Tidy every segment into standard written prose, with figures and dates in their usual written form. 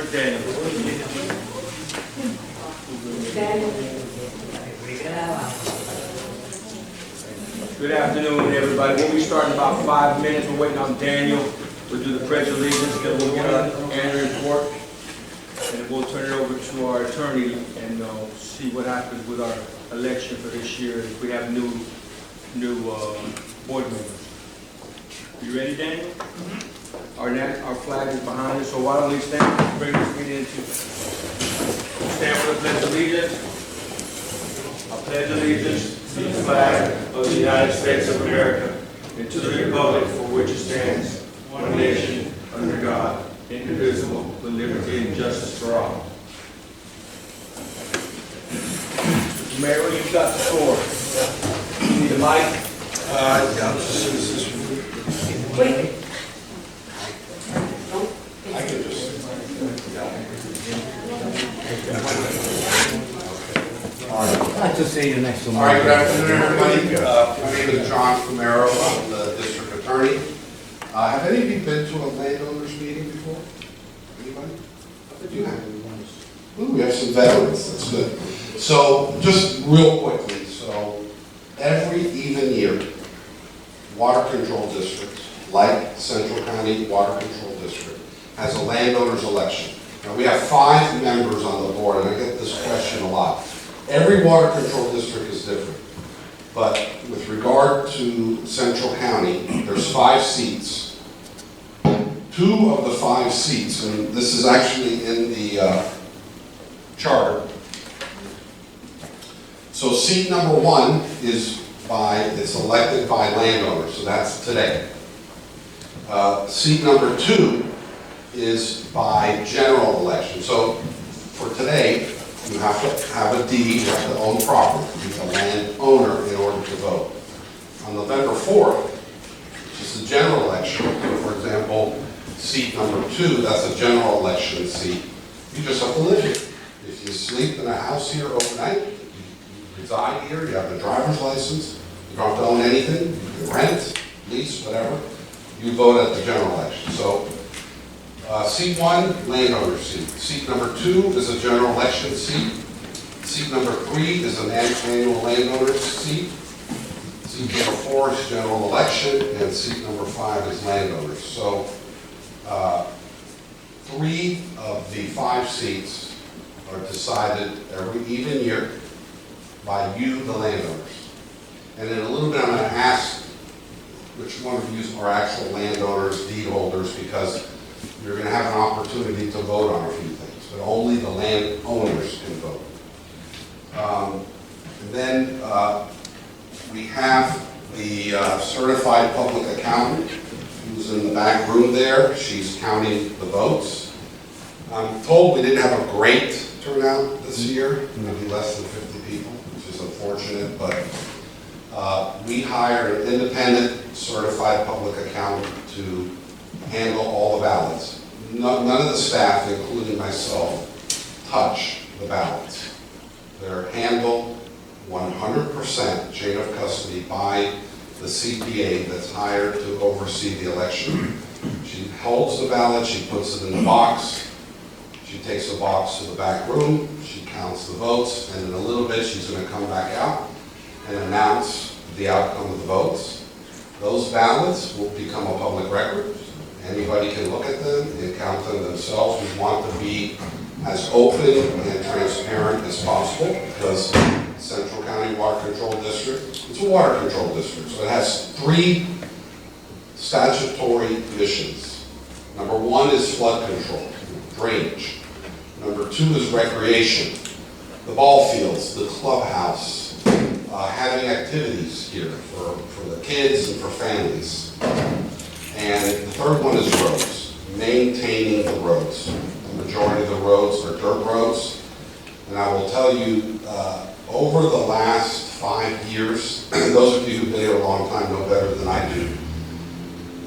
Where's Daniel? Good afternoon, everybody. We'll be starting in about 5 minutes. We're waiting on Daniel. We'll do the pledge of allegiance, then we'll get our annual report, and we'll turn it over to our attorney and see what happens with our election for this year if we have new board members. You ready, Daniel? Our flag is behind us, so why don't we stand, bring this meeting into stand for the pledge of allegiance. I pledge allegiance to the flag of the United States of America and to the republic for which it stands, one nation, under God, indivisible, with liberty and justice for all. Mr. Mayor, you've got the floor. You need a mic? Wait. I can just. I'd like to see you next one. All right, good afternoon, everybody. My name is John Fumero. I'm the district attorney. Have any of you been to a landowners meeting before? Anybody? You have. Ooh, we have some veterans. That's good. So, just real quickly, so every even year, water control districts, like Central County Water Control District, has a landowners election. Now, we have 5 members on the board, and I get this question a lot. Every water control district is different, but with regard to Central County, there's 5 seats. 2 of the 5 seats, and this is actually in the charter. So seat number 1 is it's elected by landowners, so that's today. Seat number 2 is by general election. So for today, you have to have a deed, you have to own property, you are a landowner in order to vote. On November 4th, which is the general election, so for example, seat number 2, that's a general election seat, you just have to live here. If you sleep in a house here overnight, you reside here, you have a driver's license, you don't have to own anything, you can rent, lease, whatever, you vote at the general election. So seat 1, landowner seat. Seat number 2 is a general election seat. Seat number 3 is an annual landowner seat. Seat number 4 is general election, and seat number 5 is landowners. So 3 of the 5 seats are decided every even year by you, the landowners. And in a little bit, I'm going to ask which one of you are actual landowners, deed holders, because you're going to have an opportunity to vote on a few things, but only the landowners can vote. And then we have the certified public accountant who's in the back room there. She's counting the votes. I'm told we didn't have a great turnout this year, maybe less than 50 people, which is unfortunate, but we hired an independent certified public accountant to handle all the ballots. None of the staff, including myself, touch the ballots. They're handled 100% chain of custody by the CPA that's hired to oversee the election. She holds the ballot, she puts it in the box, she takes the box to the back room, she counts the votes, and in a little bit she's going to come back out and announce the outcome of the votes. Those ballots will become a public record. Anybody can look at them and count them themselves. We want to be as open and transparent as possible because Central County Water Control District, it's a water control district, so it has 3 statutory missions. Number 1 is flood control, drainage. Number 2 is recreation, the ball fields, the clubhouse, having activities here for the kids and for families. And the third one is roads, maintaining the roads. The majority of the roads are dirt roads. And I will tell you, over the last 5 years, those of you who've been here a long time know better than I do,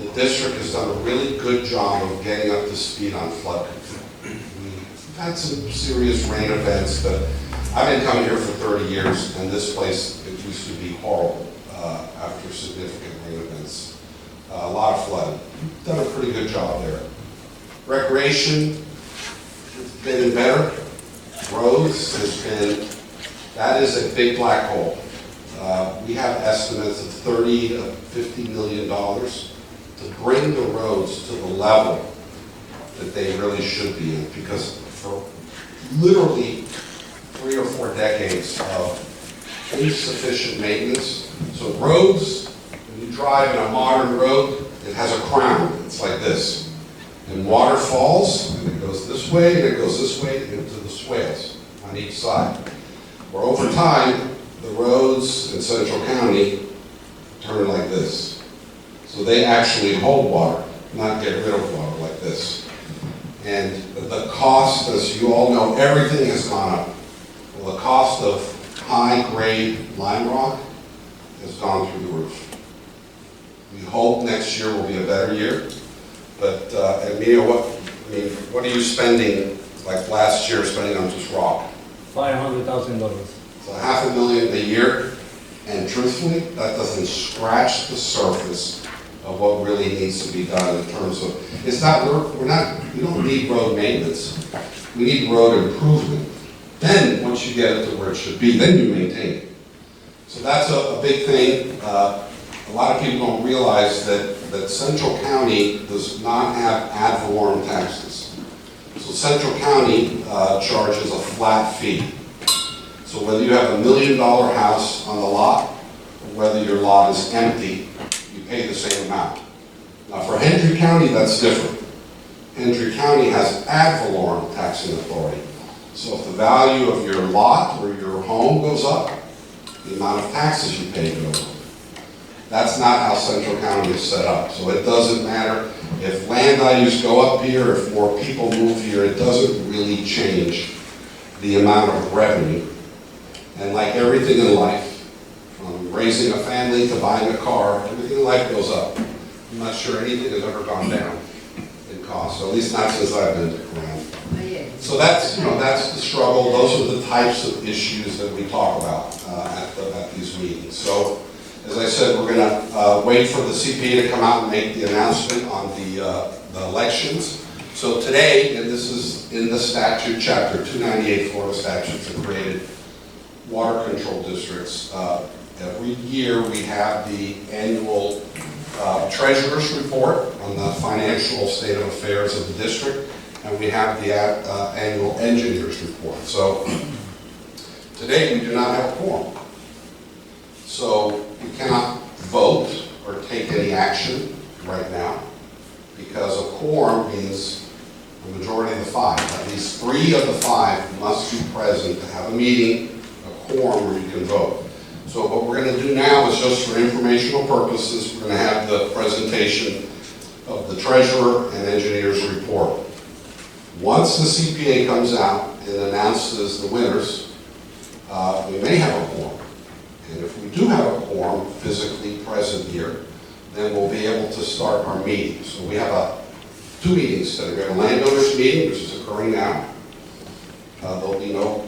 the district has done a really good job of getting up to speed on flood control. We've had some serious rain events, but I've been coming here for 30 years, and this place, it used to be horrible after significant rain events. A lot of flooding. Done a pretty good job there. Recreation, getting better. Roads has been, that is a big black hole. We have estimates of $30 to $50 million to bring the roads to the level that they really should be in, because for literally 3 or 4 decades of insufficient maintenance. So roads, when you drive in a modern road, it has a crown. It's like this. And water falls, and it goes this way, and it goes this way into the swales on each side. Where over time, the roads in Central County turn like this. So they actually hold water, not get rid of water like this. And the cost, as you all know, everything has gone up. Well, the cost of high-grade lime rock has gone through the roof. We hope next year will be a better year. But, Emilio, what are you spending, like last year, spending on just rock? $500,000. So $500,000 a year, and truthfully, that doesn't scratch the surface of what really needs to be done in terms of, it's not, we don't need road maintenance. We need road improvement. Then, once you get it to where it should be, then you maintain it. So that's a big thing. A lot of people don't realize that Central County does not have ad valorem taxes. So Central County charges a flat fee. So whether you have $1 million house on the lot, or whether your lot is empty, you pay the same amount. Now for Hendry County, that's different. Hendry County has ad valorem taxing authority. So if the value of your lot or your home goes up, the amount of taxes you pay goes up. That's not how Central County is set up. So it doesn't matter if land values go up here, if more people move here, it doesn't really change the amount of revenue. And like everything in life, from raising a family to buying a car, everything in life goes up. I'm not sure anything has ever gone down in cost, so at least not since I've been around. So that's, that's the struggle. Those are the types of issues that we talk about at these meetings. So, as I said, we're going to wait for the CPA to come out and make the announcement on the elections. So today, and this is in the statute, Chapter 298 Florida statutes that created water control districts. Every year we have the annual treasurer's report on the financial state of affairs of the district, and we have the annual engineer's report. So today we do not have a quorum. So we cannot vote or take any action right now because a quorum means the majority of the 5. At least 3 of the 5 must be present to have a meeting, a quorum where you can vote. So what we're going to do now is just for informational purposes, we're going to have the presentation of the treasurer and engineer's report. Once the CPA comes out and announces the winners, we may have a quorum. And if we do have a quorum physically present here, then we'll be able to start our meeting. So we have 2 meetings today. We have a landowners meeting, which is occurring now. There'll be no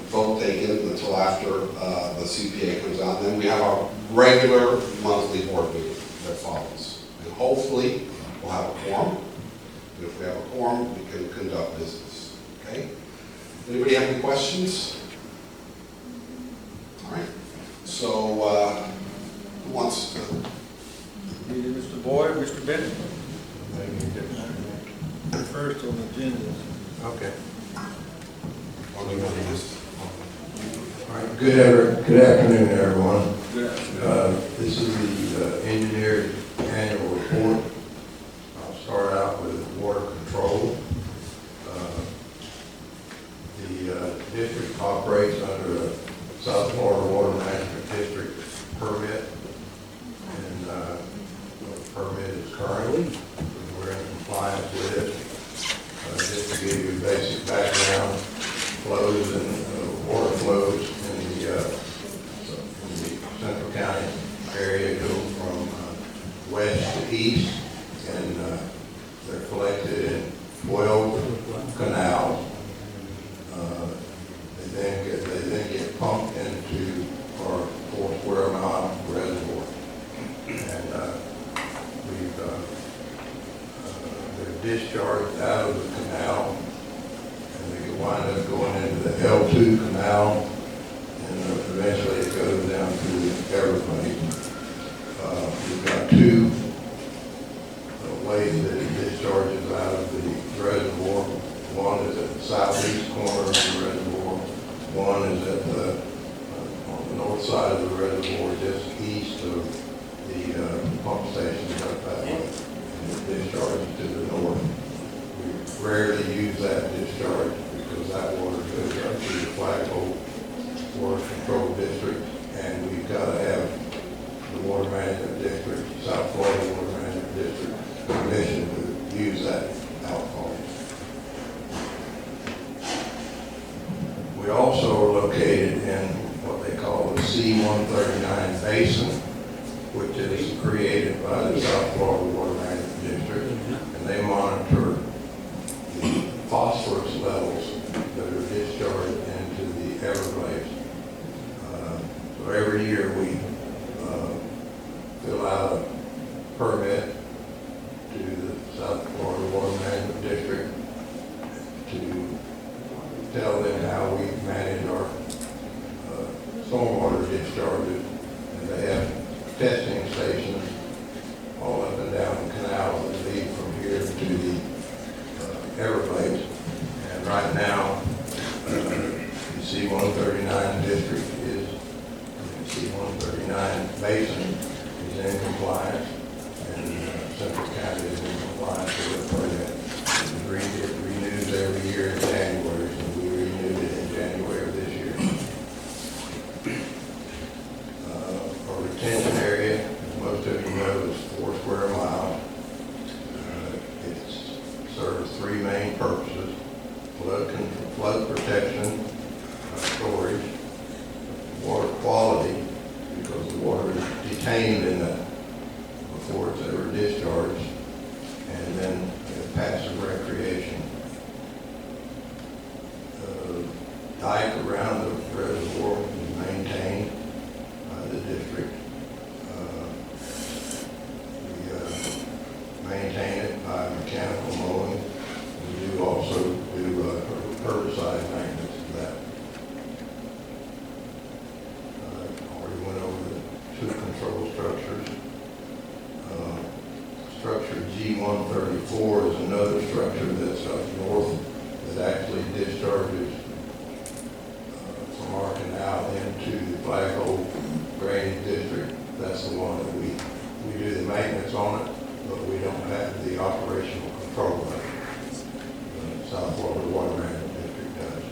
vote taken until after the CPA comes out. And then we have our regular monthly board meeting that follows. And hopefully we'll have a quorum. And if we have a quorum, we can conduct business. Okay? Anybody have any questions? All right. So, who wants to? Either Mr. Boyd, Mr. Bennett? First on the agenda. Okay. Only one is. All right, good afternoon, everyone. Good afternoon. This is the engineer's annual report. I'll start out with water control. The district operates under a South Florida Water Management District permit, and the permit is current. We're in compliance with it. Just to give you basic background, flows and water flows in the Central County area go from west to east, and they're collected in 12 canals. They then get pumped into our 4 square mile reservoir, and they're discharged out of the canal is going into the L2 canal, and eventually it goes down to the Everglades. We've got two ways that it discharges out of the reservoir. One is at the southeast corner of the reservoir. One is at the on the north side of the reservoir, just east of the pump station up that way. And it discharges to the north. We rarely use that discharge because that water goes up to the Flagpole Water Control District, and we've got to have the Water Management District, South Florida Water Management District, permission to use that outfall. We also are located in what they call the C-139 basin, which is created by the South Florida Water Management District, and they monitor the phosphorus levels that are discharged into the Everglades. So every year we fill out a permit to the South Florida Water Management District to tell them how we manage our stormwater discharges. And they have testing stations all up and down the canals that lead from here to the Everglades. And right now, the C-139 district is, the C-139 basin is in compliance, and Central County is in compliance with the permit. It renews every year in January, so we renewed it in January of this year. Our retention area, as most of you know, is 4 square miles. It serves 3 main purposes: flood protection, storage, water quality, because the water is detained in that before it's ever discharged, and then passive recreation. The dike around the reservoir is maintained by the district. We maintain it by mechanical mowing. We do also do herbicide maintenance to that. I already went over the 2 control structures. Structure G-134 is another structure that's up north that actually discharges from our canal into the Flagpole Drainage District. That's the one that we do the maintenance on it, but we don't have the operational control of it. The South Florida Water Management District does.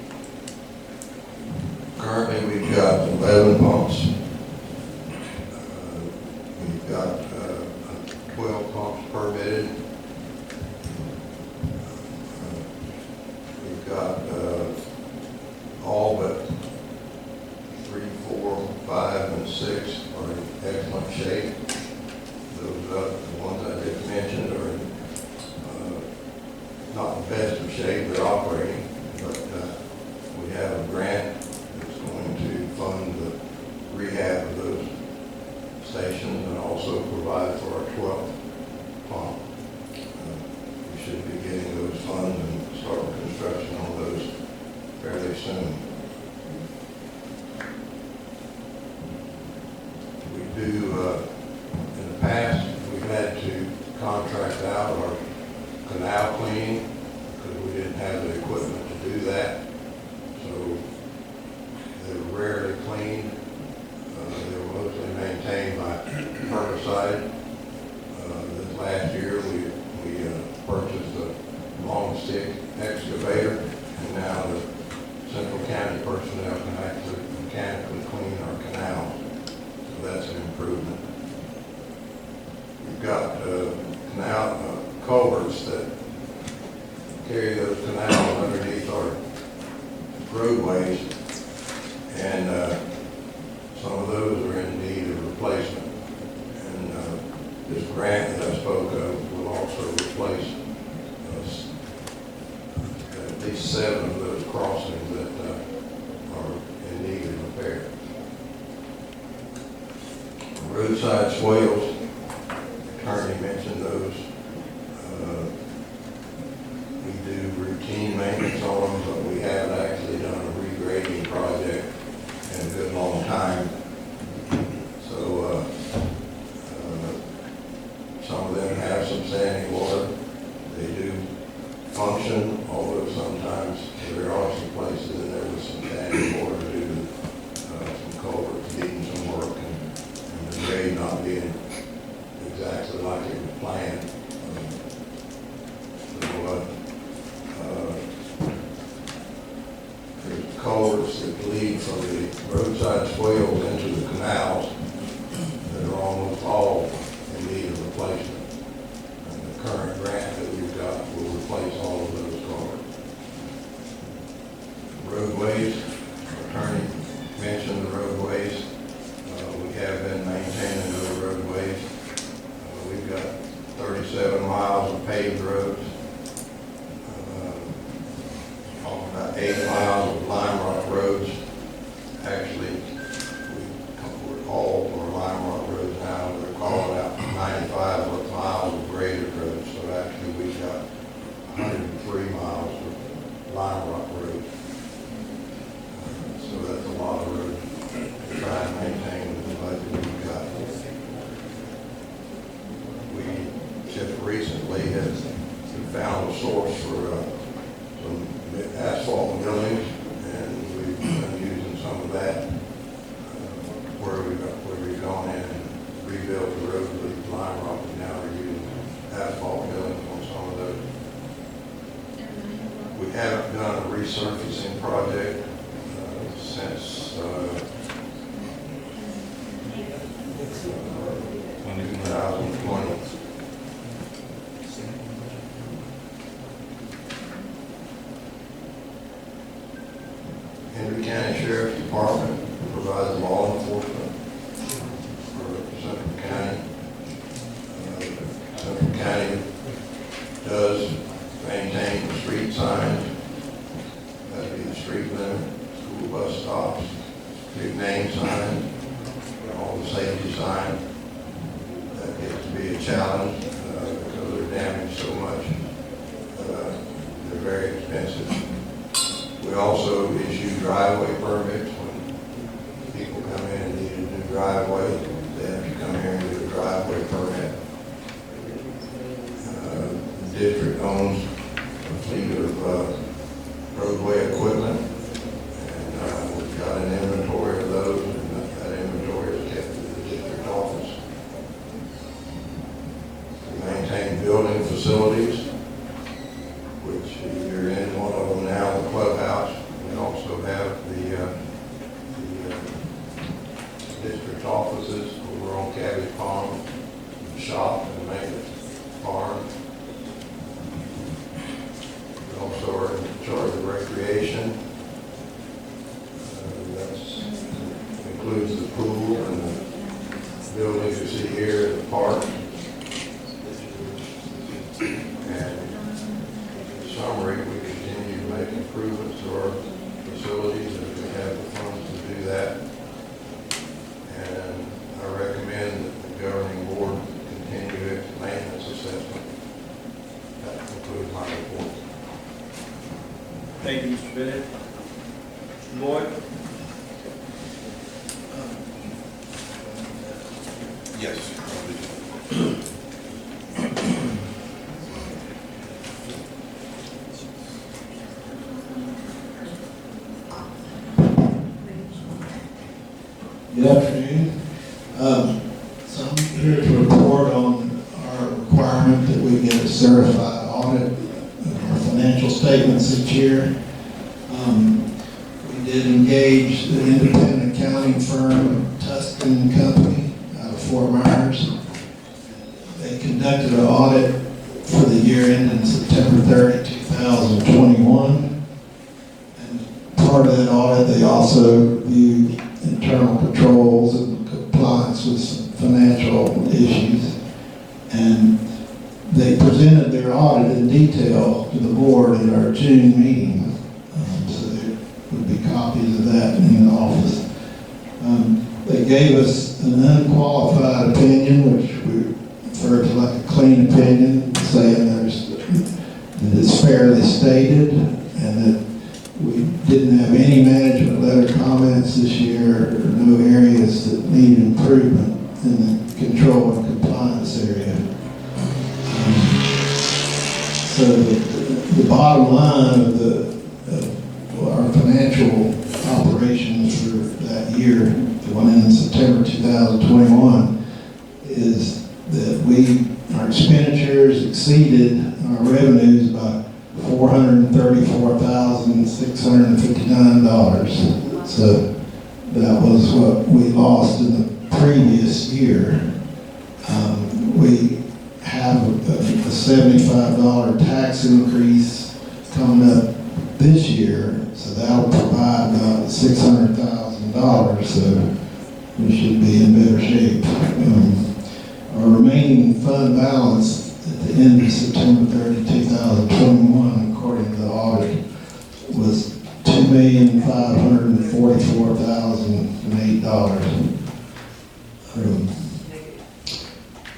Currently, we've got 11 pumps. We've got 12 pumps permitted. We've got all but 3, 4, 5, and 6 are in excellent shape. Those the ones I just mentioned are in, not in best of shape, they're operating, but we have a grant that's going to fund the rehab of those stations and also provide for our 12th pump. We should be getting those funds and starting construction on those fairly soon. We do, in the past, we've had to contract out our canal cleaning because we didn't have the equipment to do that. So they were rarely cleaned. They were mostly maintained by herbicide. This last year, we purchased a long stick excavator, and now the Central County personnel can actually mechanically clean our canals. So that's an improvement. We've got canal culverts that carry those canals underneath our roadways, and some of those are in need of replacement. And this grant that I spoke of will also replace at least 7 of those crossings that are in need of repair. Roadside swales, Attorney mentioned those. We do routine maintenance on them, but we have actually function, although sometimes there are some places that there was some damage or due to some culverts needing some work and the grade not being exactly like it was planned. There's culverts that lead from the roadside swales into the canals that are almost all in need of replacement. And the current grant that we've got will replace all of those culverts. Roadways, Attorney mentioned the roadways. We have been maintaining those roadways. We've got 37 miles of paved roads, about 8 miles of lime rock roads. Actually, we're all for lime rock roads now. They're calling out 95 miles of graded roads. So actually, we've got 103 miles of lime rock roads. So that's a lot of roads to try and maintain with the budget we've got. We just recently have found a source for some asphalt millings, and we've been using some of that where we've gone in and rebuilt the road with lime rock, and now we're using asphalt millings on some of those. We haven't done a resurfacing project since 2020. Henry County Sheriff's Department provides law enforcement for Central County. Central County does maintain the street signs, that'd be the street limit, school bus stops, big name signs, all the safety signs. That gets to be a challenge because they're damaged so much. They're very expensive. We also issue driveway permits when people come in and need a new driveway. They have to come here and get a driveway permit. The district owns a fleet of roadway equipment, and we've got an inventory of those, and that inventory is kept at the district office. We maintain building facilities, which you're in one of them now, the clubhouse. We also have the district offices over on Cabbage Pond, the shop and maintenance farm. We also are in charge of recreation. That includes the pool and the buildings you see here in the park. Summary, we continue to make improvements to our facilities as we have the funds to do that. And I recommend that the governing board continue its maintenance assessment. That concludes my report. Thank you, Mr. Bennett. Mr. Boyd? Yes. Good afternoon. So I'm here to report on our requirement that we get a certified audit of our financial statements each year. We did engage the independent accounting firm Tuscan & Company out of Fort Myers. They conducted an audit for the year ending September 30, 2021. And part of that audit, they also reviewed internal controls and compliance with some financial issues. And they presented their audit in detail to the board at our June meeting. So there would be copies of that in the office. They gave us an unqualified opinion, which we refer to like a clean opinion, saying that it's fairly stated and that we didn't have any management letter comments this year, or no areas that needed improvement in the control and compliance area. So the bottom bottom line of our financial operations for that year, the one in September 2021, is that our expenditures exceeded our revenues by $434,659. So that was what we lost in the previous year. We have a $75 tax increase coming up this year, so that will provide about $600,000, so we should be in better shape. Our remaining fund balance at the end of September 30, 2021, according to the audit, was $2,544,008.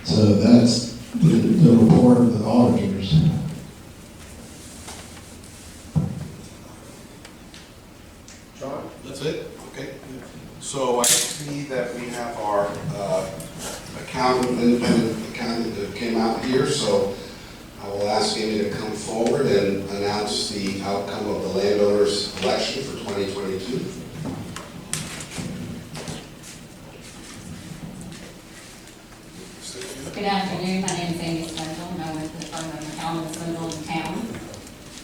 So that's the report of the auditors. John? That's it? Okay. So I see that we have our independent accountant that came out here, so I will ask Amy to come forward and announce the outcome of the landowners election for 2022. Good afternoon, my name is Amy Swindle, and I'm with the firm of McCallum Swindle in town.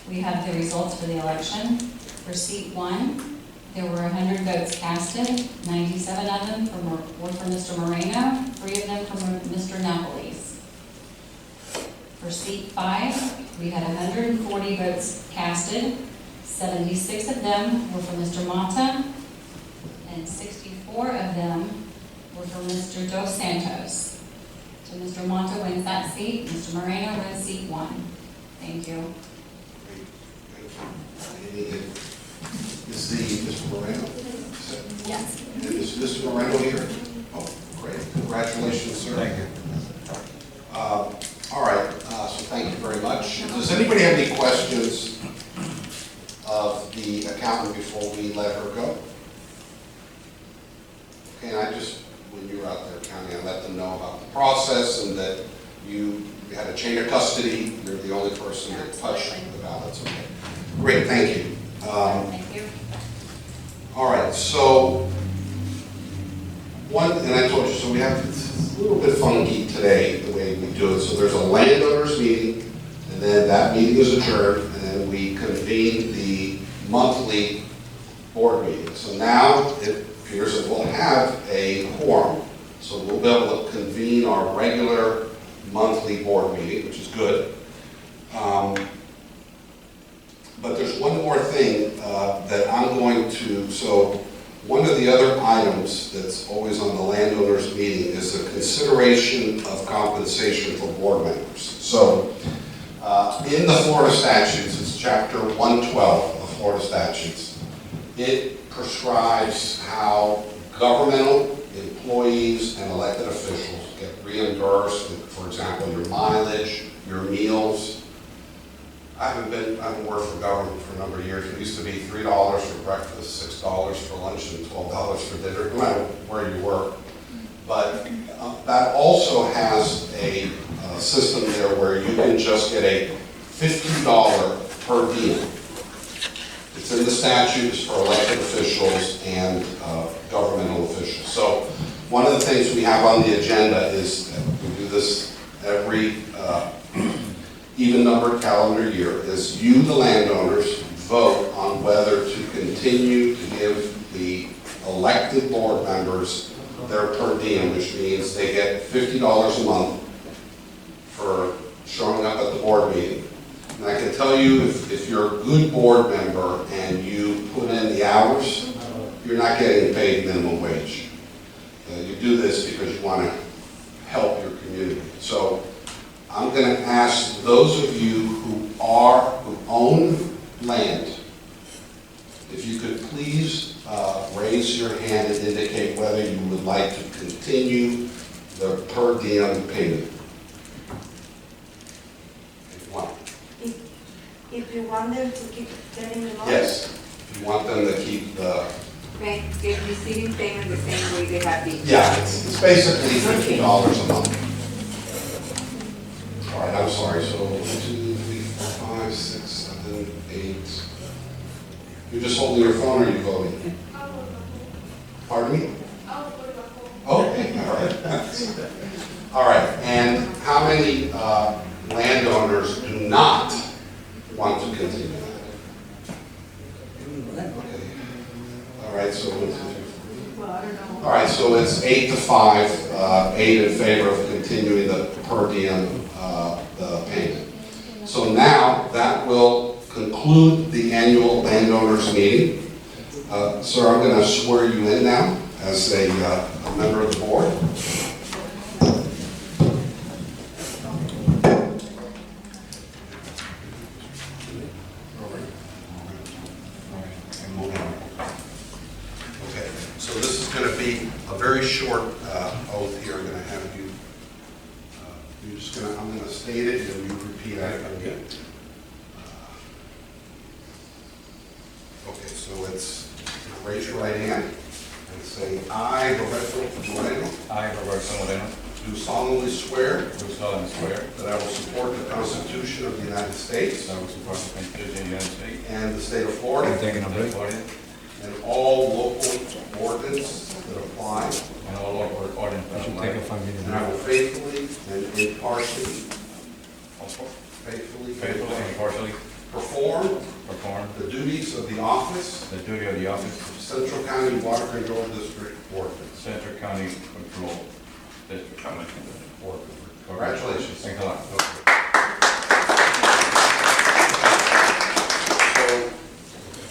We have the results for the election. For seat 1, there were 100 votes casted, 97 of them were for Mr. Moreno, 3 of them from Mr. Napoles. For seat 5, we had 140 votes casted, 76 of them were for Mr. Mata, and 64 of them were for Mr. Dos Santos. So Mr. Mata wins that seat, Mr. Moreno wins seat 1. Thank you. Is Mr. Moreno? Yes. Is Mr. Moreno here? Oh, great. Congratulations, sir. Thank you. All right, so thank you very much. Does anybody have any questions of the accountant before we let her go? Okay, and when you were out there counting, I let them know about the process and that you had a chain of custody. You're the only person that touched the ballots. Okay. Great, thank you. Thank you. All right, so and I told you, so we have, it's a little bit funky today, the way we do it. So there's a landowners meeting, and then that meeting is adjourned, and then we convene the monthly board meeting. So now it appears that we'll have a quorum. So we'll be able to convene our regular monthly board meeting, which is good. But there's one more thing that I'm going to, so one of the other items that's always on the landowners meeting is the consideration of compensation for board members. So in the Florida statutes, it's chapter 112 of Florida statutes, it prescribes how governmental employees and elected officials get reimbursed, for example, your mileage, your meals. I haven't worked for government for a number of years. It used to be $3 for breakfast, $6 for lunch, and $12 for dinner, no matter where you work. But that also has a system there where you can just get a $50 per diem. It's in the statutes for elected officials and governmental officials. So one of the things we have on the agenda is, we do this every even-numbered calendar year, is you, the landowners, vote on whether to continue to give the elected board members their per diem, which means they get $50 a month for showing up at the board meeting. And I can tell you, if you're a good board member and you put in the hours, you're not getting paid minimum wage. You do this because you want to help your community. So I'm going to ask those of you who own land, if you could please raise your hand and indicate whether you would like to continue the per diem payment. If you want them to keep getting the money? Yes, if you want them to keep the... They're receiving payment the same way they have been. Yeah, it's basically $50 a month. All right, I'm sorry, so 1, 2, 3, 4, 5, 6, 7, 8. You're just holding your phone or are you voting? Pardon me? Okay, all right. All right, and how many landowners do not want to continue that? Okay. All right, so all right, so it's 8-5, 8 in favor of continuing the per diem the payment. So now that will conclude the annual landowners meeting. Sir, I'm going to swear you in now as a member of the board. Okay, so this is going to be a very short oath here. I'm going to have you, I'm going to state it and you repeat after me. Okay, so it's, raise your right hand and say, I, Roberto Moreno, I, Roberto Moreno, do solemnly swear do solemnly swear that I will support the Constitution of the United States that I will support the Constitution of the United States and the state of Florida Taking a break. and all local ordinances that apply, and all local ordinances I should that take a apply. 5-minute and I will break. faithfully and impartially, Faithfully and impartially perform perform the duties of the office the duty of the office of Central County Water Control District Warden. of Central County Control District. Warden. Congratulations. Thanks a lot.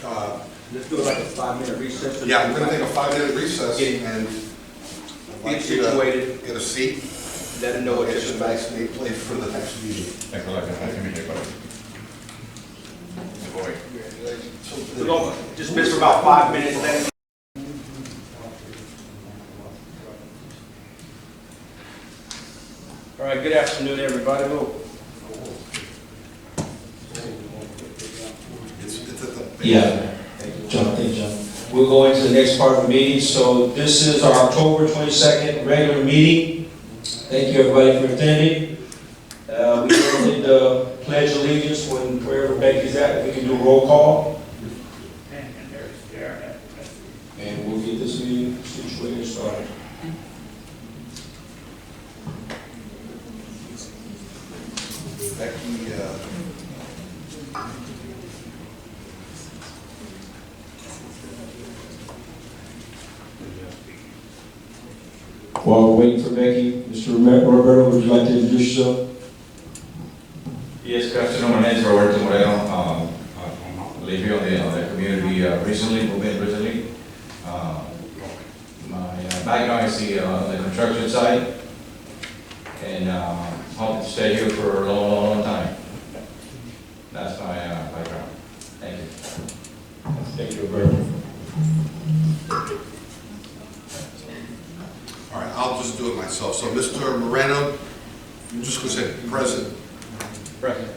So, Let's do like a 5-minute recess. yeah, we're going to take a 5-minute recess Get- and I'd like Get you to situated, get a seat. let them know what Get you're your expecting. bags made plate for the next meeting. Thanks a lot. Nice to meet you, buddy. Good boy. We're going to dismiss for about 5 minutes, let them. All right, good afternoon, everybody. It's at the. Yeah, John, thank you, John. We'll go into the next part of the meeting. So this is our October 22nd regular meeting. Thank you, everybody, for attending. We did the pledge allegiance when wherever Becky's at. We can do roll call. And we'll get this meeting situated and started. Becky, While we're waiting for Becky, Mr. Roberto, would you like to introduce yourself? Yes, good afternoon. My name is Roberto Moreno. I live here on the community recently, moved in recently. My background is the construction site, and hope to stay here for a long time. That's my background. Thank you. Thank you, Roberto. all right, I'll just do it myself. So Mr. Moreno, I'm just going to say present. Present.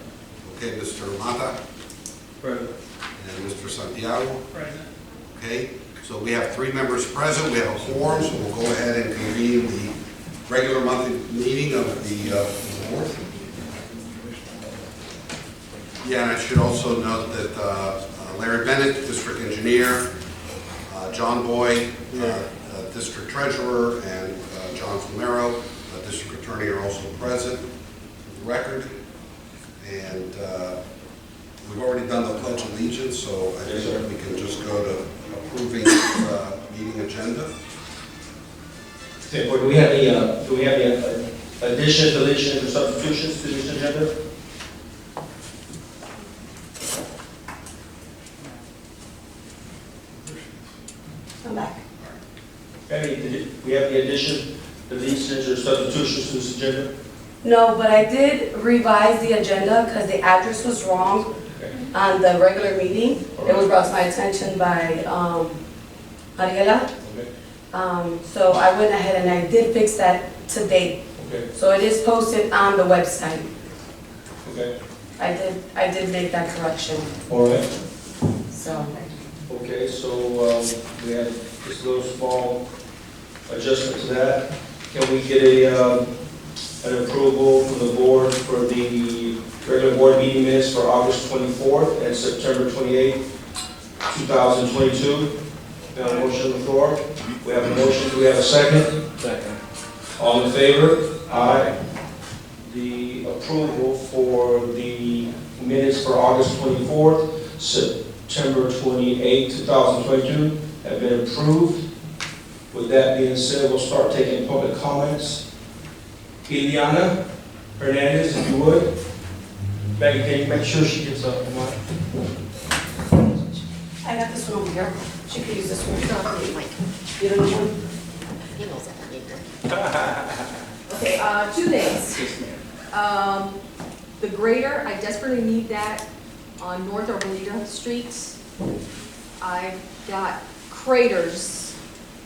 Okay, Mr. Mata Present. and Mr. Santiago. Present. Okay, so we have 3 members present. We have a quorum, so we'll go ahead and convene the regular monthly meeting of the board. Yeah, and I should also note that Larry Bennett, district engineer, John Boyd, district treasurer, and John Flamero, district attorney, are also present for the record. And we've already done the pledge of allegiance, so I think we can just go to approving the meeting agenda. Okay, do we have any additions, deletions, or substitutions to this agenda? I'm back. We have any additions, deletions, or substitutions to this agenda? No, but I did revise the agenda because the address was wrong on the regular meeting. It was brought to my attention by Ariela. Okay. So I went ahead and I did fix that today. Okay. So it is posted on the website. Okay. I did make that correction, All right. so. Okay, so we have this little small adjustment to that. Can we get an approval from the board for the regular board meeting minutes for August 24th and September 28th, 2022. We have a motion on the floor. We have a motion. Do we have a second? Second. All in favor? Aye. The approval for the minutes for August 24th, September 28th, 2022 have been approved. With that being said, we'll start taking public comments. Ileana Hernandez, if you would. Maggie, can you make sure she gets up? I got this one over here. She could use this one. You don't know one? He knows that I need one. Okay, 2 things. The grader, I desperately need that on North Arboleda Street. I've got craters,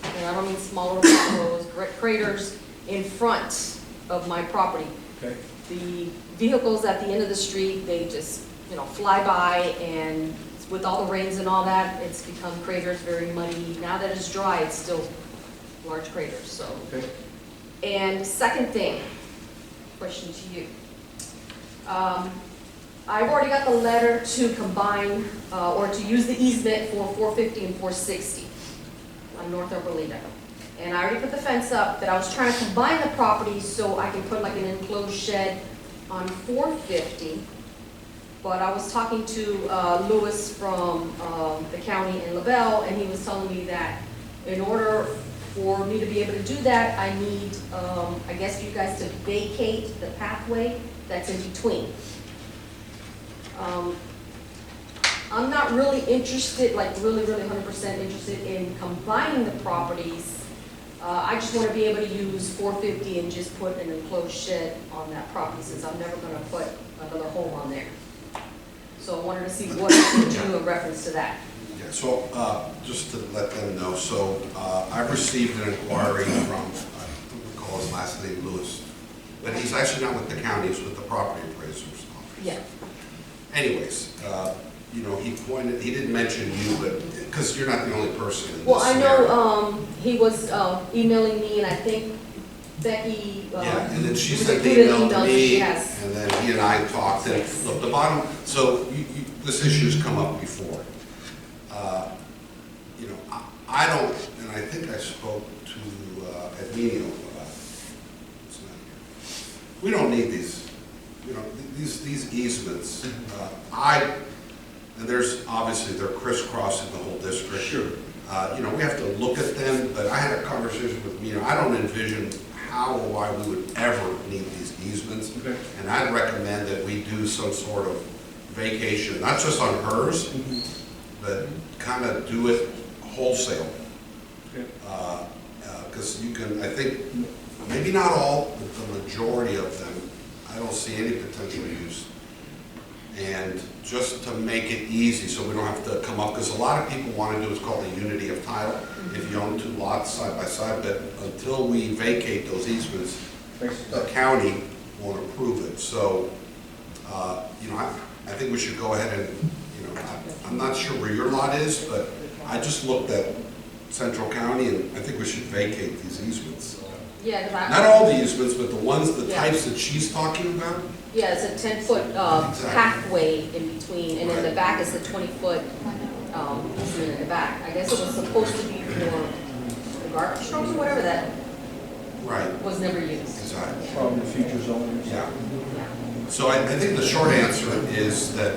and I don't mean smaller potholes, craters in front of my property. Okay. The vehicles at the end of the street, they just, fly by, and with all the rains and all that, it's become craters, very muddy. Now that it's dry, it's still large craters, so. Okay. And second thing, question to you. I've already got the letter to combine, or to use the easement for 450 and 460 on North Arboleda. And I already put the fence up, but I was trying to combine the properties so I can put like an enclosed shed on 450. But I was talking to Lewis from the county in LaBelle, and he was telling me that in order for me to be able to do that, I need, I guess, you guys to vacate the pathway that's in between. I'm not really interested, like really 100% interested in combining the properties. I just want to be able to use 450 and just put an enclosed shed on that property, since I'm never going to put another home on there. So I wanted to see what I could do in reference to that. Yeah, so just to let them know, so I've received an inquiry from, I don't recall his last name, Lewis, but he's actually not with the county, he's with the property appraiser's office. Yeah. Anyways, he didn't mention you, but, because you're not the only person in this Well, I scenario. know he was emailing me, and I think Becky. Yeah, and then she was sent the included email to emails that me, she has. and then he and I talked, and look, the bottom, so this issue's come up before. I don't, and I think I spoke to Edmenio about it. It's not here. We don't need these, these easements. And there's, obviously, they're crisscrossing the whole district. Sure. We have to look at them, but I had a conversation with Mino. I don't envision how or why we would ever need these easements. Okay. And I'd recommend that we do some sort of vacation, not just on hers, but kind of do it wholesale. Okay. Because you can, I think, maybe not all, but the majority of them, I don't see any potential use. And just to make it easy, so we don't have to come up, because a lot of people want to do what's called a unity of title, if you own two lots side by side, but until we vacate those easements, the county won't approve it. So, I think we should go ahead and, I'm not sure where your lot is, but I just looked at Central County, and I think we should vacate these easements. Yeah, because Not all the easements, but the ones, the Yeah. types that she's talking about. Yeah, it's a 10-foot pathway in between, and in the back is a 20-foot easement in the back. I guess it was supposed to be for the garbage trucks or whatever, that Right, was never used. exactly. Probably future zoning. Yeah. So I think the short answer is that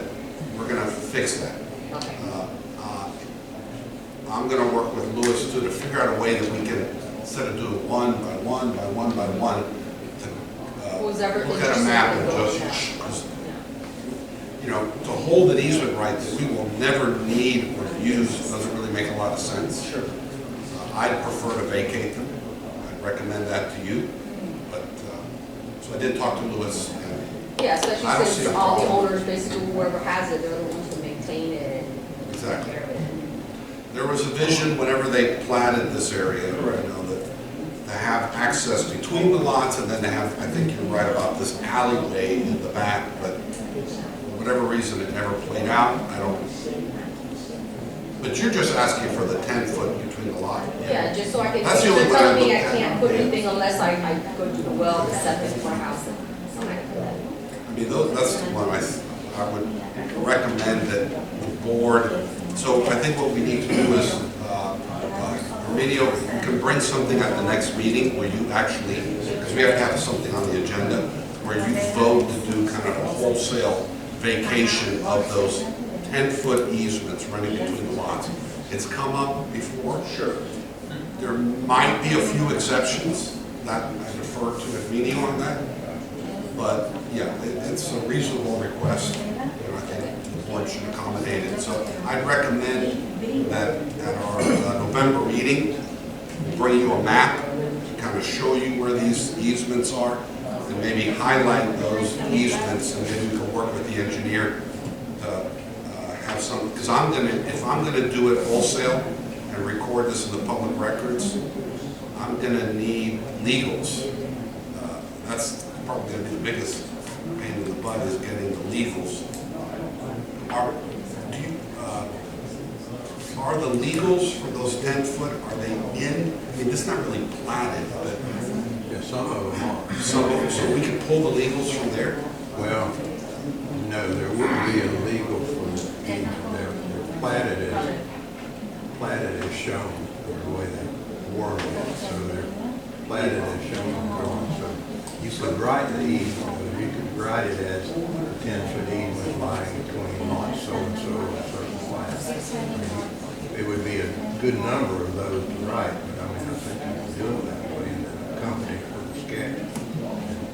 we're gonna fix that. Okay. I'm gonna work with Lewis too to figure out a way that we can, instead of doing one by one by one by one, Who's to ever look at a interested map in and going just, Yeah. to hold an easement right that we will never need or use doesn't really make a lot of sense. Sure. I'd prefer to vacate them. I'd recommend that to you. But, so I did talk to Lewis, and Yeah, I don't especially see since a all the problem. owners, basically whoever has it, they're the ones who maintain it and take Exactly. care of it. there was a vision whenever they platted this area, that to have access between the lots, and then to have, I think you're right about this alleyway in the back, but for whatever reason, it never played out. I don't, but you're just asking for the 10-foot between the lot. Yeah, just so I can, That's the they're only one I telling me I looked at. can't put anything unless I go to the well, the septic, my house. And I mean, that's the one I would recommend that the board, so I think what we need to do is, Arminio, you can bring something at the next meeting where you actually, because we have to have something on the agenda, where you vote to do kind of a wholesale vacation of those 10-foot easements running between the lots. It's come up before. Sure. There might be a few exceptions that I defer to Arminio on that. But yeah, it's a reasonable request, and I think the board should accommodate it. So I'd recommend that at our November meeting, bring you a map to kind of show you where these easements are, and maybe highlight those easements, and maybe we can work with the engineer to have some, because if I'm gonna do it wholesale and record this in the public records, I'm gonna need legals. That's probably going to be the biggest pain in the butt, is getting the legals. Are the legals for those 10-foot, are they in? I mean, it's not really platted, but Yeah, some of them are. so we can pull the legals from there? Well, no, there wouldn't be a legal for the easement. They're platted as shown, the way they word it. So they're platted as shown on the drawing. So you could write the easement, you could write it as a 10-foot easement lying between lots so and so and certain flats. I mean, it would be a good number of those to write, but I mean, I think you can do it that way in the company for the sketch.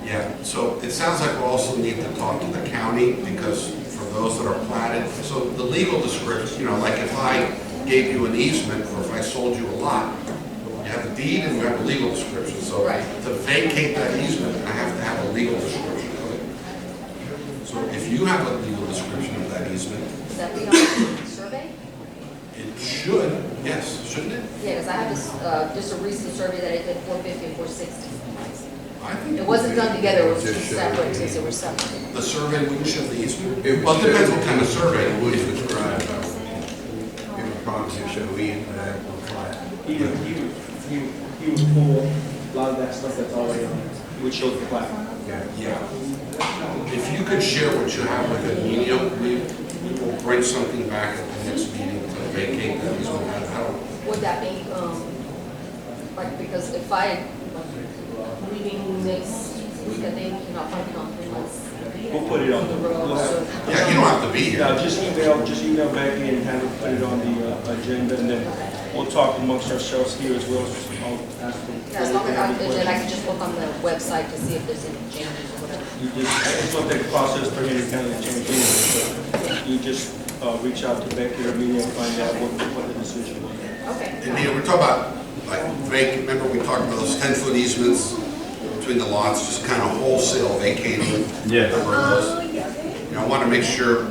Yeah, so it sounds like we also need to talk to the county, because for those that are platted, so the legal description, you know, like if I gave you an easement, or if I sold you a lot, you have a deed and you have a legal description. So Right. to vacate that easement, I have to have a legal description of it. So if you have a legal description of that easement, Is that the survey? it should, yes, shouldn't it? Yeah, because I have this, just a recent survey that I did 450 and 460. I think It wasn't done together, it was Just two show separate, the since they were separate. the survey wouldn't show the easement. It would Well, it depends show- what kind of survey. It would describe, it would probably show easement after the plat. He would pull a lot of that stuff that's already on there. He would show the plat. Yeah. If you could share what you have with Emilio, we will bring something back at the next meeting to vacate that easement. I don't- Would that be, like, because if I, leaving next week, I think, you know, if I'm gone 3 months. We'll put it on. The road, We'll have- so. Yeah, you don't have to be here. Yeah, just email Becky and have it put it on the agenda, and then we'll talk amongst ourselves here as well. I'll ask them. Yeah, as long as I, and then I can just look on the website to see if there's any changes or whatever. You just, it's going to take a process for Henry County to change anyway, so you just reach out to Becky or me and find out what the decision was. Okay. Emilio, we're talking about, like, remember we talked about those 10-foot easements between the lots, just kind of wholesale vacating. Yes. Number of those. You know, I want to make sure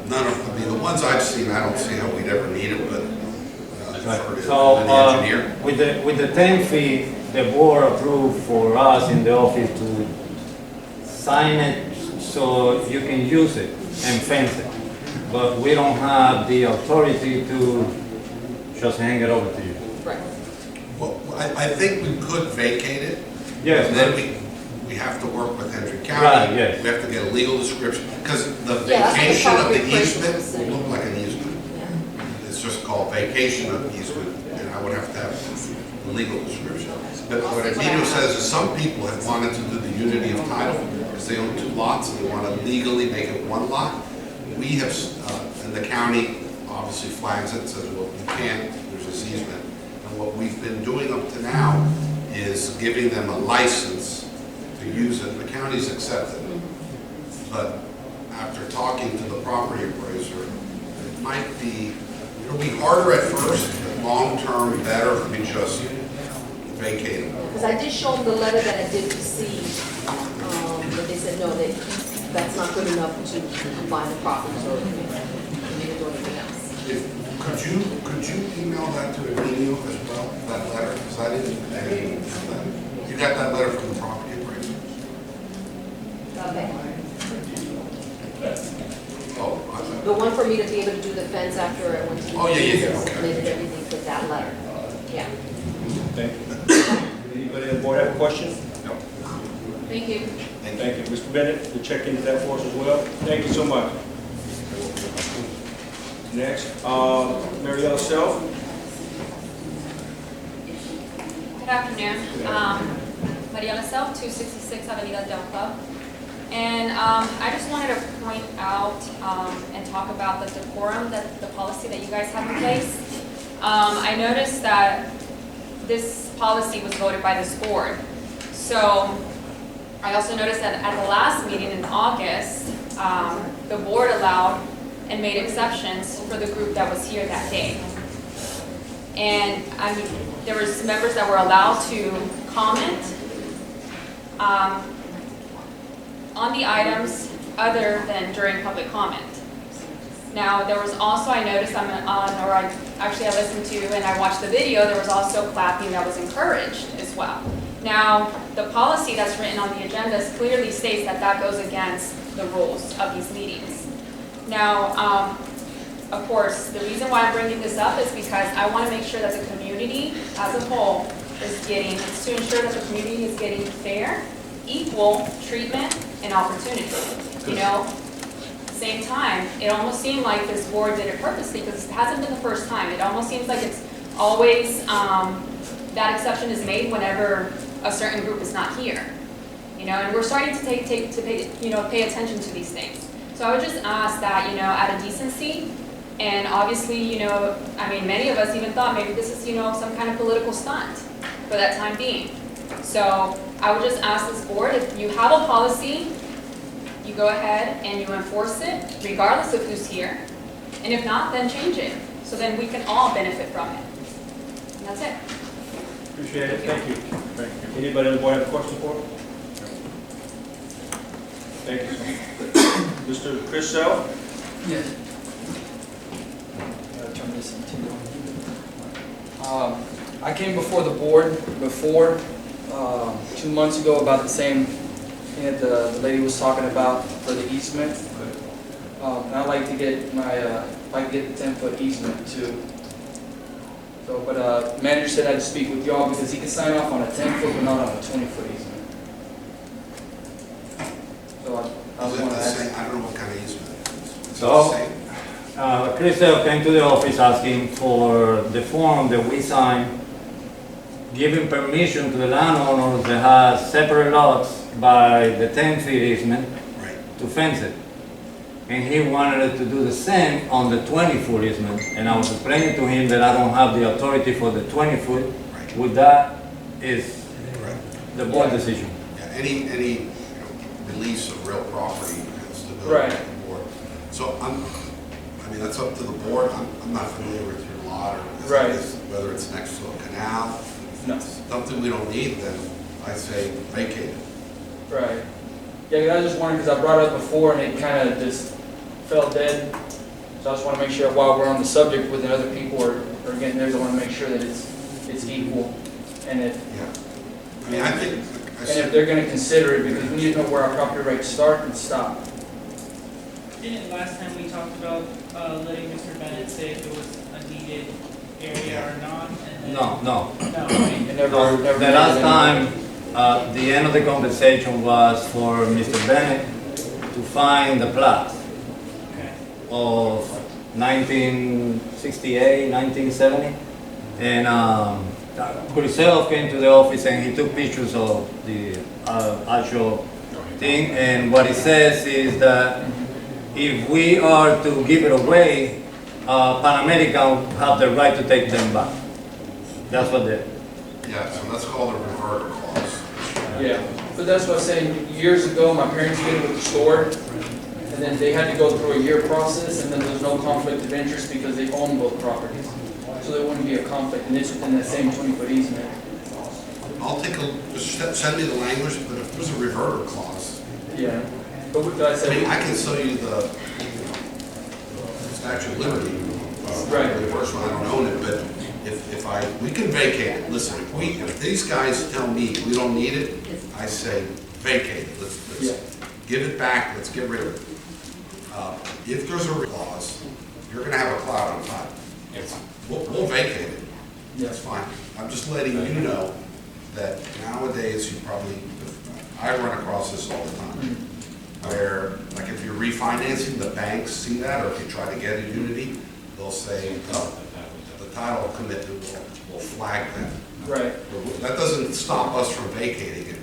none of, I mean, the ones I've seen, I don't see how we'd ever need it, but defer to So, the engineer. with the 10 feet, the board approved for us in the office to sign it so you can use it and fence it. But we don't have the authority to just hang it over to you. Right. Well, I think we could vacate it. Yes, And then but- we have to work with Hendry County. Right, yes. We have to get a legal description, because the Yeah, that's what the vacation of property the appraiser easement was saying. will look like an easement. Yeah. It's just called vacation of easement, and I would have to have the legal description. But what Emilio says is some people have wanted to do the unity of title, because they own 2 lots, and they want to legally make it 1 lot. We have, and the county obviously flags it, says, well, you can't, there's this easement. And what we've been doing up to now is giving them a license to use it. The county's accepted it. But after talking to the property appraiser, it might be, it'll be harder at first, but long-term better if we just vacate it. Because I did show them the letter that I did receive, but they said, no, that's not good enough to combine the properties or anything, do anything else. Could you email that to Emilio as well, that letter? Because I didn't, you got that letter from the property appraiser? Okay. Oh, The one for me to be able to do the fence after I went to. Oh, yeah, Jesus, okay. They did everything with that letter. Yeah. Thank you. Anybody on board have a question? no. Thank you. Thank you. Mr. Bennett, to check into that for us as well. Thank you so much. Next, Mariella Self. Good afternoon. Mariela Self, 266 Avenida Del Club. And I just wanted to point out and talk about the decorum, the policy that you guys have in place. I noticed that this policy was voted by this board. So I also noticed that at the last meeting in August, the board allowed and made exceptions for the group that was here that day. And I mean, there was members that were allowed to comment on the items other than during public comment. Now, there was also, I noticed I listened to and I watched the video, there was also clapping that was encouraged as well. Now, the policy that's written on the agendas clearly states that that goes against the rules of these meetings. Now, of course, the reason why I'm bringing this up is because I want to make sure that the community as a whole is getting, it's to ensure that the community is getting fair, equal treatment and opportunity. You know, at the same time, it almost seemed like this board did it purposely because it hasn't been the first time. It almost seems like it's always, that exception is made whenever a certain group is not here. You know, and we're starting to pay attention to these things. So I would just ask that, out of decency, and obviously, I mean, many of us even thought maybe this is, some kind of political stunt for that time being. So I would just ask this board, if you have a policy, you go ahead and you enforce it, regardless of who's here. And if not, then change it, so then we can all benefit from it. And that's it. Appreciate it. Thank you. Thank you. Anybody on the board have a question for him? Thank you, sir. Mr. Chris Self? Yes. Turn this into. I came before the board before 2 months ago about the same thing that the lady was talking about for the easement. And I'd like to get my the 10-foot easement too. So, but manager said I'd speak with y'all because he can sign off on a 10-foot but not on a 20-foot easement. So I was going to ask. I don't know what kind of easement. So, Chris came to the office asking for the form that we signed, giving permission to the landowners that has separate lots by the 10-foot easement to fence it. And he wanted to do the same on the 20-foot easement. And I was explaining to him that I don't have the authority for the 20-foot. With that is the board decision. Yeah, any release of real property has to go Right. to the board. So I mean, that's up to the board. I'm not familiar with your lot or whether it's next to a canal. No. If it's something we don't need, then I say vacate it. Right. Yeah, 'cause I was just wondering, because I brought it up before and it kind of just fell dead. So I just want to make sure while we're on the subject with the other people or getting theirs, I want to make sure that it's equal. And if, I mean, I think, if they're going to consider it, because we need to know where our property rights start and stop. Didn't last time we talked about letting Mr. Bennett say if it was a needed area or not? And then, No. No, right? It never The made last it time, the end of the conversation was for Mr. Bennett to find the plot Okay. of 1968, 1970. And Kulisevov came to the office and he took pictures of the actual thing. And what he says is that if we are to give it away, Pan American have the right to take them back. That's what they. yeah, so that's called a reverter clause. Yeah, but that's what I'm saying. Years ago, my parents did it with the store, and then they had to go through a year process, and then there's no conflict of interest because they own both properties. So there wouldn't be a conflict, and it's within that same 20-foot easement. I'll take just send me the language, but if there's a reverter clause, Yeah. But what did I I say? mean, I can show you the Statue of Liberty. Right. The first one, I don't own it, but we can vacate it. Listen, if these guys tell me we don't need it, I say vacate it. Let's give it back, let's get rid of it. If there's a clause, you're gonna have a cloud on top. We'll vacate it. That's fine. I'm just letting you know that nowadays you probably, I run across this all the time, where, like, if you're refinancing, the banks see that, or if you try to get a Unity, they'll say, oh, the title commitment will flag that. Right, That doesn't stop us from vacating it.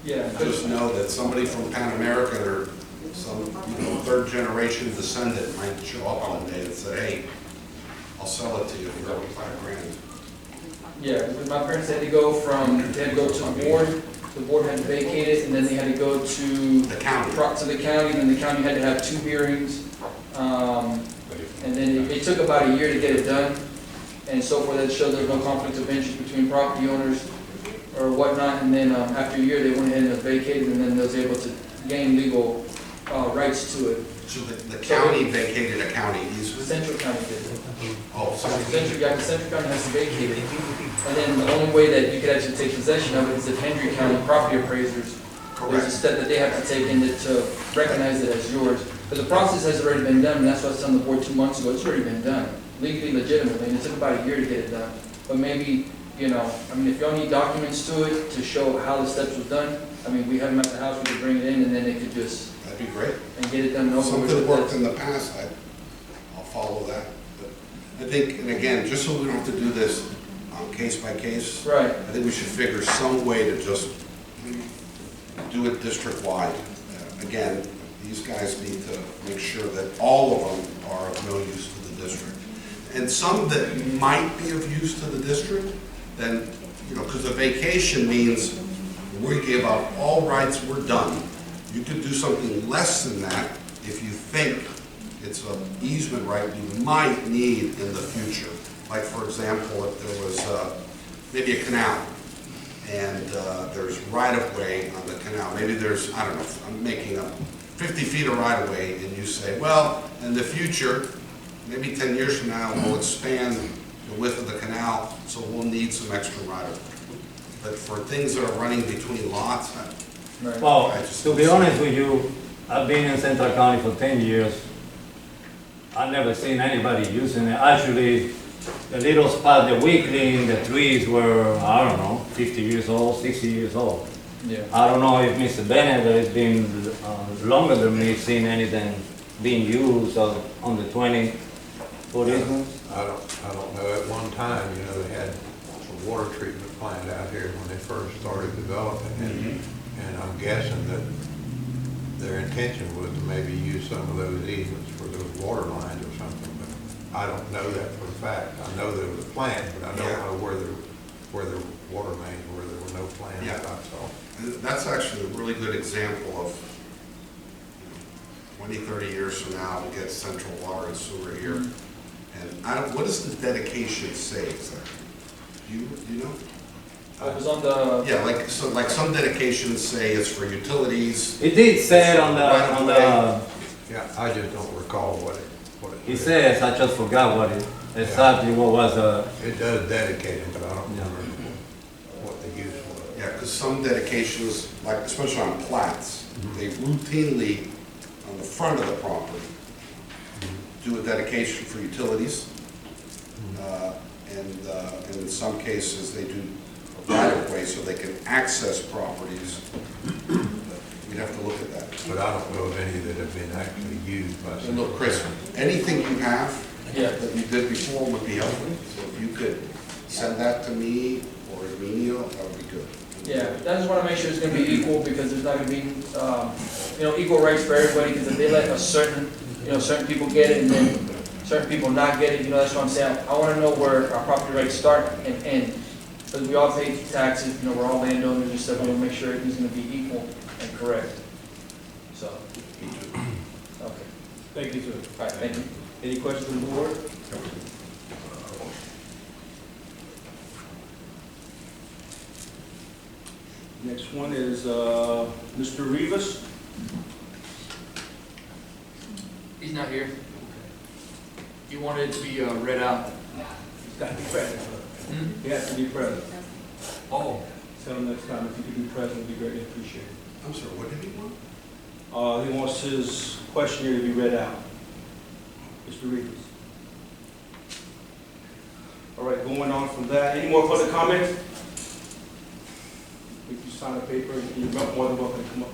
yeah. I just know that somebody from Pan American or some, third generation descendant might show up one day and say, hey, I'll sell it to you for $5,000. Yeah, because my parents had to go they had to go to the board had to vacate it, and then they had to go to The county. to the county, and then the county had to have 2 hearings. And then it took about a year to get it done, and so forth. That showed there's no conflict of interest between property owners or whatnot, and then after a year, they went ahead and vacated, and then they was able to gain legal rights to it. So the county vacated a county easement? Central County did it. Oh, so Central County has to vacate it. And then the only way that you could actually take possession of it is if Hendry County property appraisers, there's a step that they have to take in to recognize it as yours. But the process has already been done, and that's what I was on the board 2 months ago. It's already been done, legally, legitimately, and it took about a year to get it done. But maybe, if y'all need documents to it to show how the steps was done, we have them at the house, we could bring it in, and then they could just, that'd be great. and get it done. and over with. Something that worked in the past, I'll follow that. But I think, and again, just so we don't have to do this case by case, Right. I think we should figure some way to just do it district-wide. Again, these guys need to make sure that all of them are of no use to the district. And some that might be of use to the district, then, because a vacation means we give up all rights, we're done. You could do something less than that if you think it's an easement right you might need in the future. Like, for example, if there was maybe a canal, and there's right-of-way on the canal. Maybe there's, I don't know, I'm making up 50 feet of right-of-way, and you say, well, in the future, maybe 10 years from now, we'll expand the width of the canal, so we'll need some extra right-of-way. But for things that are running between lots, Well, to be honest with you, I've been in Central County for 10 years. I've never seen anybody using it. Actually, the little spot that we cleaned, the trees were, I don't know, 50 years old, 60 years old. Yeah. I don't know if Mr. Bennett, that has been longer than me, seen anything being used on the 20 foot easements. I don't know, at one time, they had a water treatment plant out here when they first started developing it. And I'm guessing that their intention was to maybe use some of those easements for those water lines or something, but I don't know that for a fact. I know there was a plan, but I don't know where the water mains were. There were no plans, Yeah. I saw. that's actually a really good example of 20, 30 years from now, we get central water and sewer here. And what does the dedication say exactly? Do you know? It was on the, Yeah, like some dedications say it's for utilities. It did say it on the, Yeah, I just don't recall what it it said. says, I just forgot exactly what was It does dedicate it, but I don't remember what the use was. Yeah, because some dedications, like especially on plats, they routinely, on the front of the property, do a dedication for utilities. And in some cases, they do a right-of-way so they can access properties. We'd have to look at that. But I don't know of any that have been actually used by And Central look, Chris, County. anything you have Yeah. that you did before would be helpful. So if you could send that to me or Emilio, that would be good. yeah, I just want to make sure it's going to be equal, because there's not going to be, equal rights for everybody, because if they let certain people get it and then certain people not get it, that's what I'm saying. I want to know where our property rights start and end, because we all pay taxes, we're all landowners and stuff, we want to make sure everything's going to be equal and correct. So, okay. Thank you, sir. All right, thank you. Any questions from the board? Next one is Mr. Rivas. He's not here. You wanted it to be read out. He's got to be present. He has to be present. Oh. Tell him next time if you could be present, it'd be greatly appreciated. I'm sorry, what did he want? He wants his questionnaire to be read out. Mr. Rivas. All right, going on from that, any more further comments? If you sign a paper, and you're more than welcome to come up.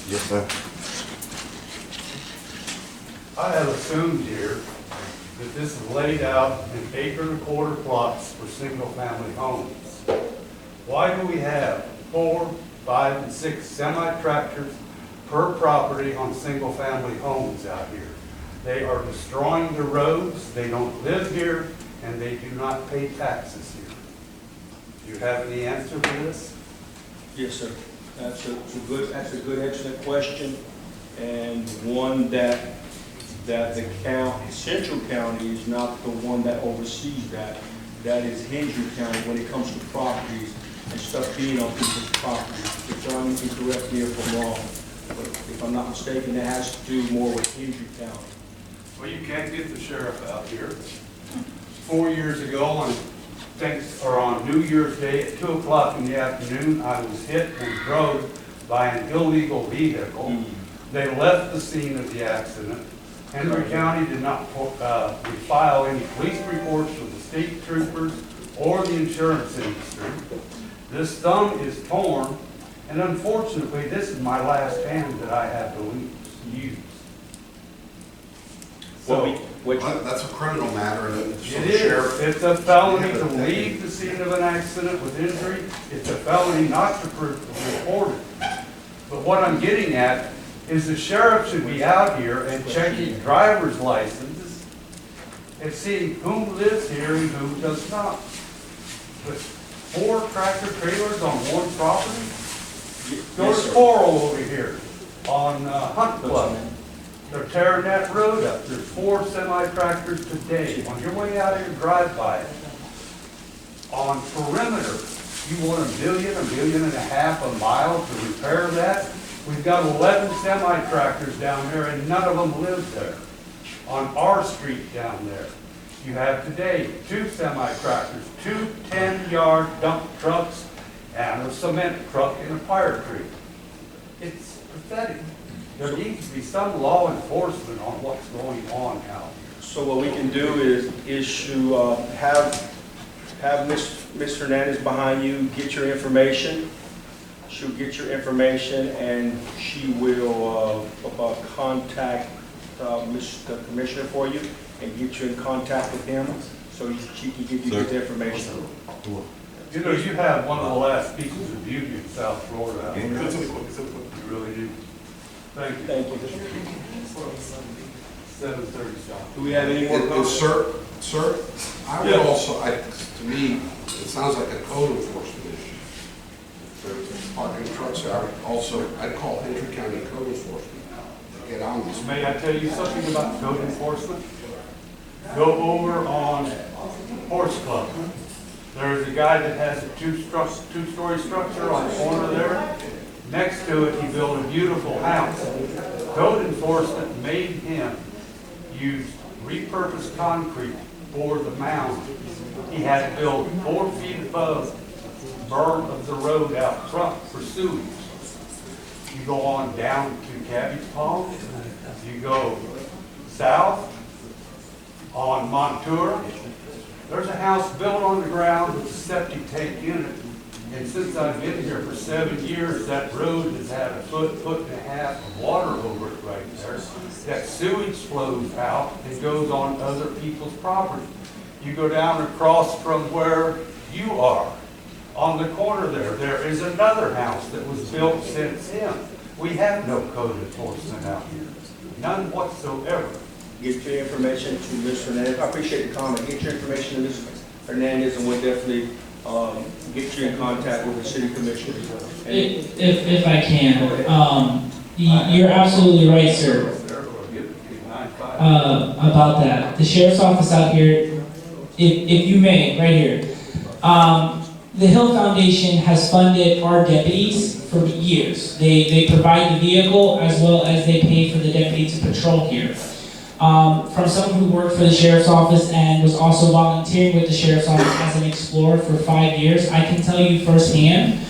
Yes, sir. I have assumed here that this is laid out in acre-and-a-quarter plots for single-family homes. Why do we have 4, 5, and 6 semi-tractors per property on single-family homes out here? They are destroying the roads, they don't live here, and they do not pay taxes here. Do you have any answer to this? Yes, sir. That's a good, excellent question, and one that the county, Central County is not the one that oversees that. That is Hendry County when it comes to properties and stuff being on people's property. If John can correct me if I'm wrong, but if I'm not mistaken, that has to do more with Hendry County. Well, you can't get the sheriff out here. 4 years ago, on New Year's Day at 2 o'clock in the afternoon, I was hit and drove by an illegal vehicle. They left the scene of the accident. Henry County did not file any police reports with the state troopers or the insurance industry. This thumb is torn, and unfortunately, this is my last hand that I have to use. So, That's a criminal matter, and it is. It's a felony to leave the scene of an accident with injury. It's a felony not to report it. But what I'm getting at is the sheriff should be out here and checking driver's licenses and seeing who lives here and who does not. But 4 tractor trailers on one property? Go to Coral over here on Hunt Club. They're tearing that road up. There's 4 semi-tractors today. On your way out here, drive by it. On Perimeter, you want $1.5 million a mile to repair that? We've got 11 semi-tractors down there and none of them live there. On our street down there, you have today 2 semi-tractors, 2 10-yard dump trucks, and a cement truck in a fire creek. It's pathetic. There needs to be some law enforcement on what's going on out here. So what we can do is issue, have Ms. Hernandez behind you, get your information. She'll get your information and she will contact the commissioner for you and get you in contact with him so she can give you his information. You know, you have one of the last pieces of beauty in South Florida. You really do. Thank you. Thank you. 7:30 stop. Do we have any more comments? Sir, I would also, to me, it sounds like a code enforcement issue. There's parking trucks, I'd call Hendry County Code Enforcement to get on this. May I tell you something about code enforcement? Go over on Horse Club. There's a guy that has a two-story structure on the corner there. Next to it, he built a beautiful house. Code enforcement made him use repurposed concrete for the mound. He had to build 4 feet above the berm of the road out front for sewage. You go on down to Cabbage Palm, you go south on Montour. There's a house built on the ground with a septic tank in it. And since I've been here for 7 years, that road has had a foot and a half of water over it right there. That sewage flows out and goes on other people's property. You go down across from where you are, on the corner there is another house that was built since him. We have no code enforcement out here, none whatsoever. Get your information to Ms. Hernandez. I appreciate the comment. Get your information to Ms. Hernandez and we'll definitely get you in contact with the city commissioner. If I can, you're absolutely right, sir, about that. The sheriff's office out here, if you may, right here. The Hill Foundation has funded our deputies for years. They provide the vehicle as well as they pay for the deputies to patrol here. from someone who worked for the sheriff's office and was also volunteering with the sheriff's office as an explorer for 5 years, I can tell you firsthand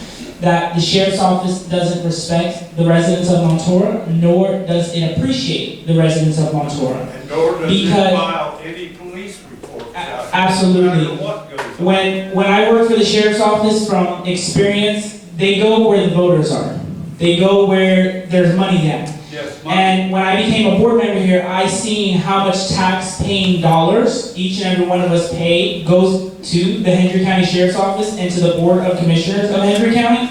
that the sheriff's office doesn't respect the residents of Montour, nor does it appreciate the residents of Montour. And nor does it file any police reports. Absolutely. No matter what goes on. When I work for the sheriff's office, from experience, they go where the voters are. They go where there's money at. Yes, And when I became a board member here, I seen how much tax-paying dollars each and every one of us pay goes to the Hendry County Sheriff's Office and to the Board of Commissioners of Hendry County.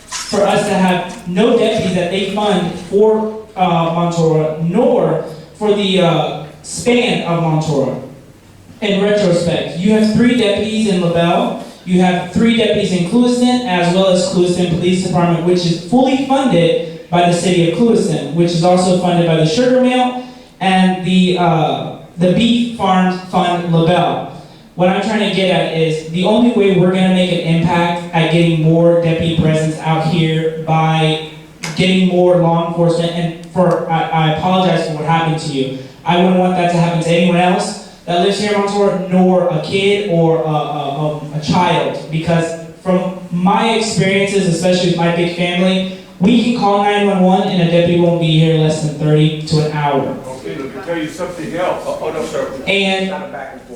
For us to have no deputies that they fund for Montour, nor for the span of Montour. In retrospect, you have 3 deputies in LaBelle, you have 3 deputies in Clewiston, as well as Clewiston Police Department, which is fully funded by the city of Clewiston, which is also funded by the sugar mill and the beef farm fund LaBelle. What I'm trying to get at is the only way we're going to make an impact at getting more deputy presence out here by getting more law enforcement, and I apologize for what happened to you. I wouldn't want that to happen to anyone else that lives here in Montour, nor a kid or a child, because from my experiences, especially with my big family, we can call 911 and a deputy won't be here less than 30 to an hour. Okay, let me tell you something else. Oh, no, sir.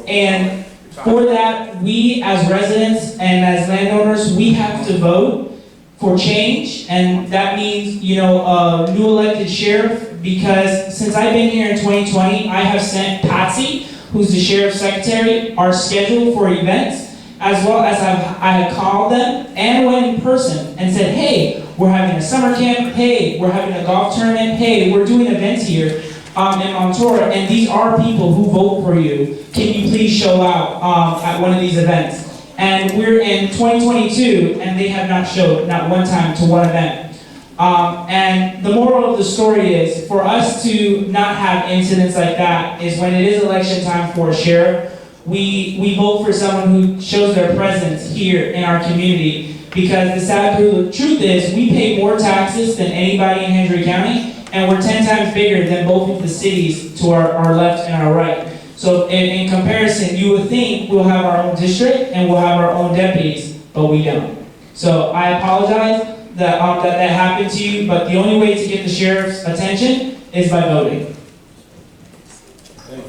And for that, we as residents and as landowners, we have to vote for change, and that means, you know, a new elected sheriff, because since I've been here in 2020, I have sent Patsy, who's the sheriff's secretary, our schedule for events, as well as I have called them and went in person and said, hey, we're having a summer camp, hey, we're having a golf tournament, hey, we're doing events here in Montour, and these are people who vote for you. Can you please show out at one of these events? And we're in 2022, and they have not showed, not one time, to one event. And the moral of the story is, for us to not have incidents like that is when it is election time for a sheriff, we vote for someone who shows their presence here in our community, because the sad truth is we pay more taxes than anybody in Hendry County, and we're 10 times bigger than both of the cities to our left and our right. So in comparison, you would think we'll have our own district and we'll have our own deputies, but we don't. So I apologize that that happened to you, but the only way to get the sheriff's attention is by voting.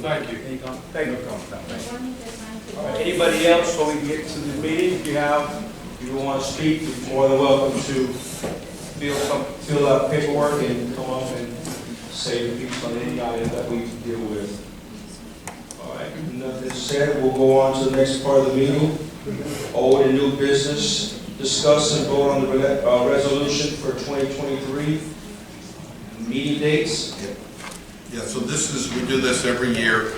Thank you. Thank you. All right, anybody else, so we can get to the meeting? If you want to speak, you're more than welcome to fill out paperwork and come up and say the piece on any item that we deal with. All right, nothing said, we'll go on to the next part of the meeting. Old and new business, discuss and vote on the resolution for 2023. Meeting dates. Yeah, so we do this every year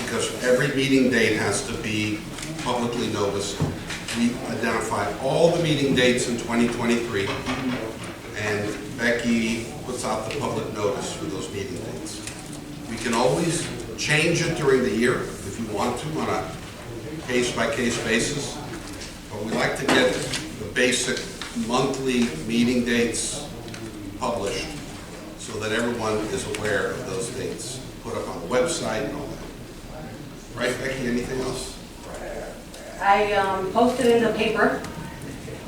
because every meeting date has to be publicly noticed. We identify all the meeting dates in 2023, and Becky puts out the public notice for those meeting dates. We can always change it during the year if you want to on a case-by-case basis, but we like to get the basic monthly meeting dates published so that everyone is aware of those dates, put up on the website and all that. Right, Becky, anything else? I posted in the paper.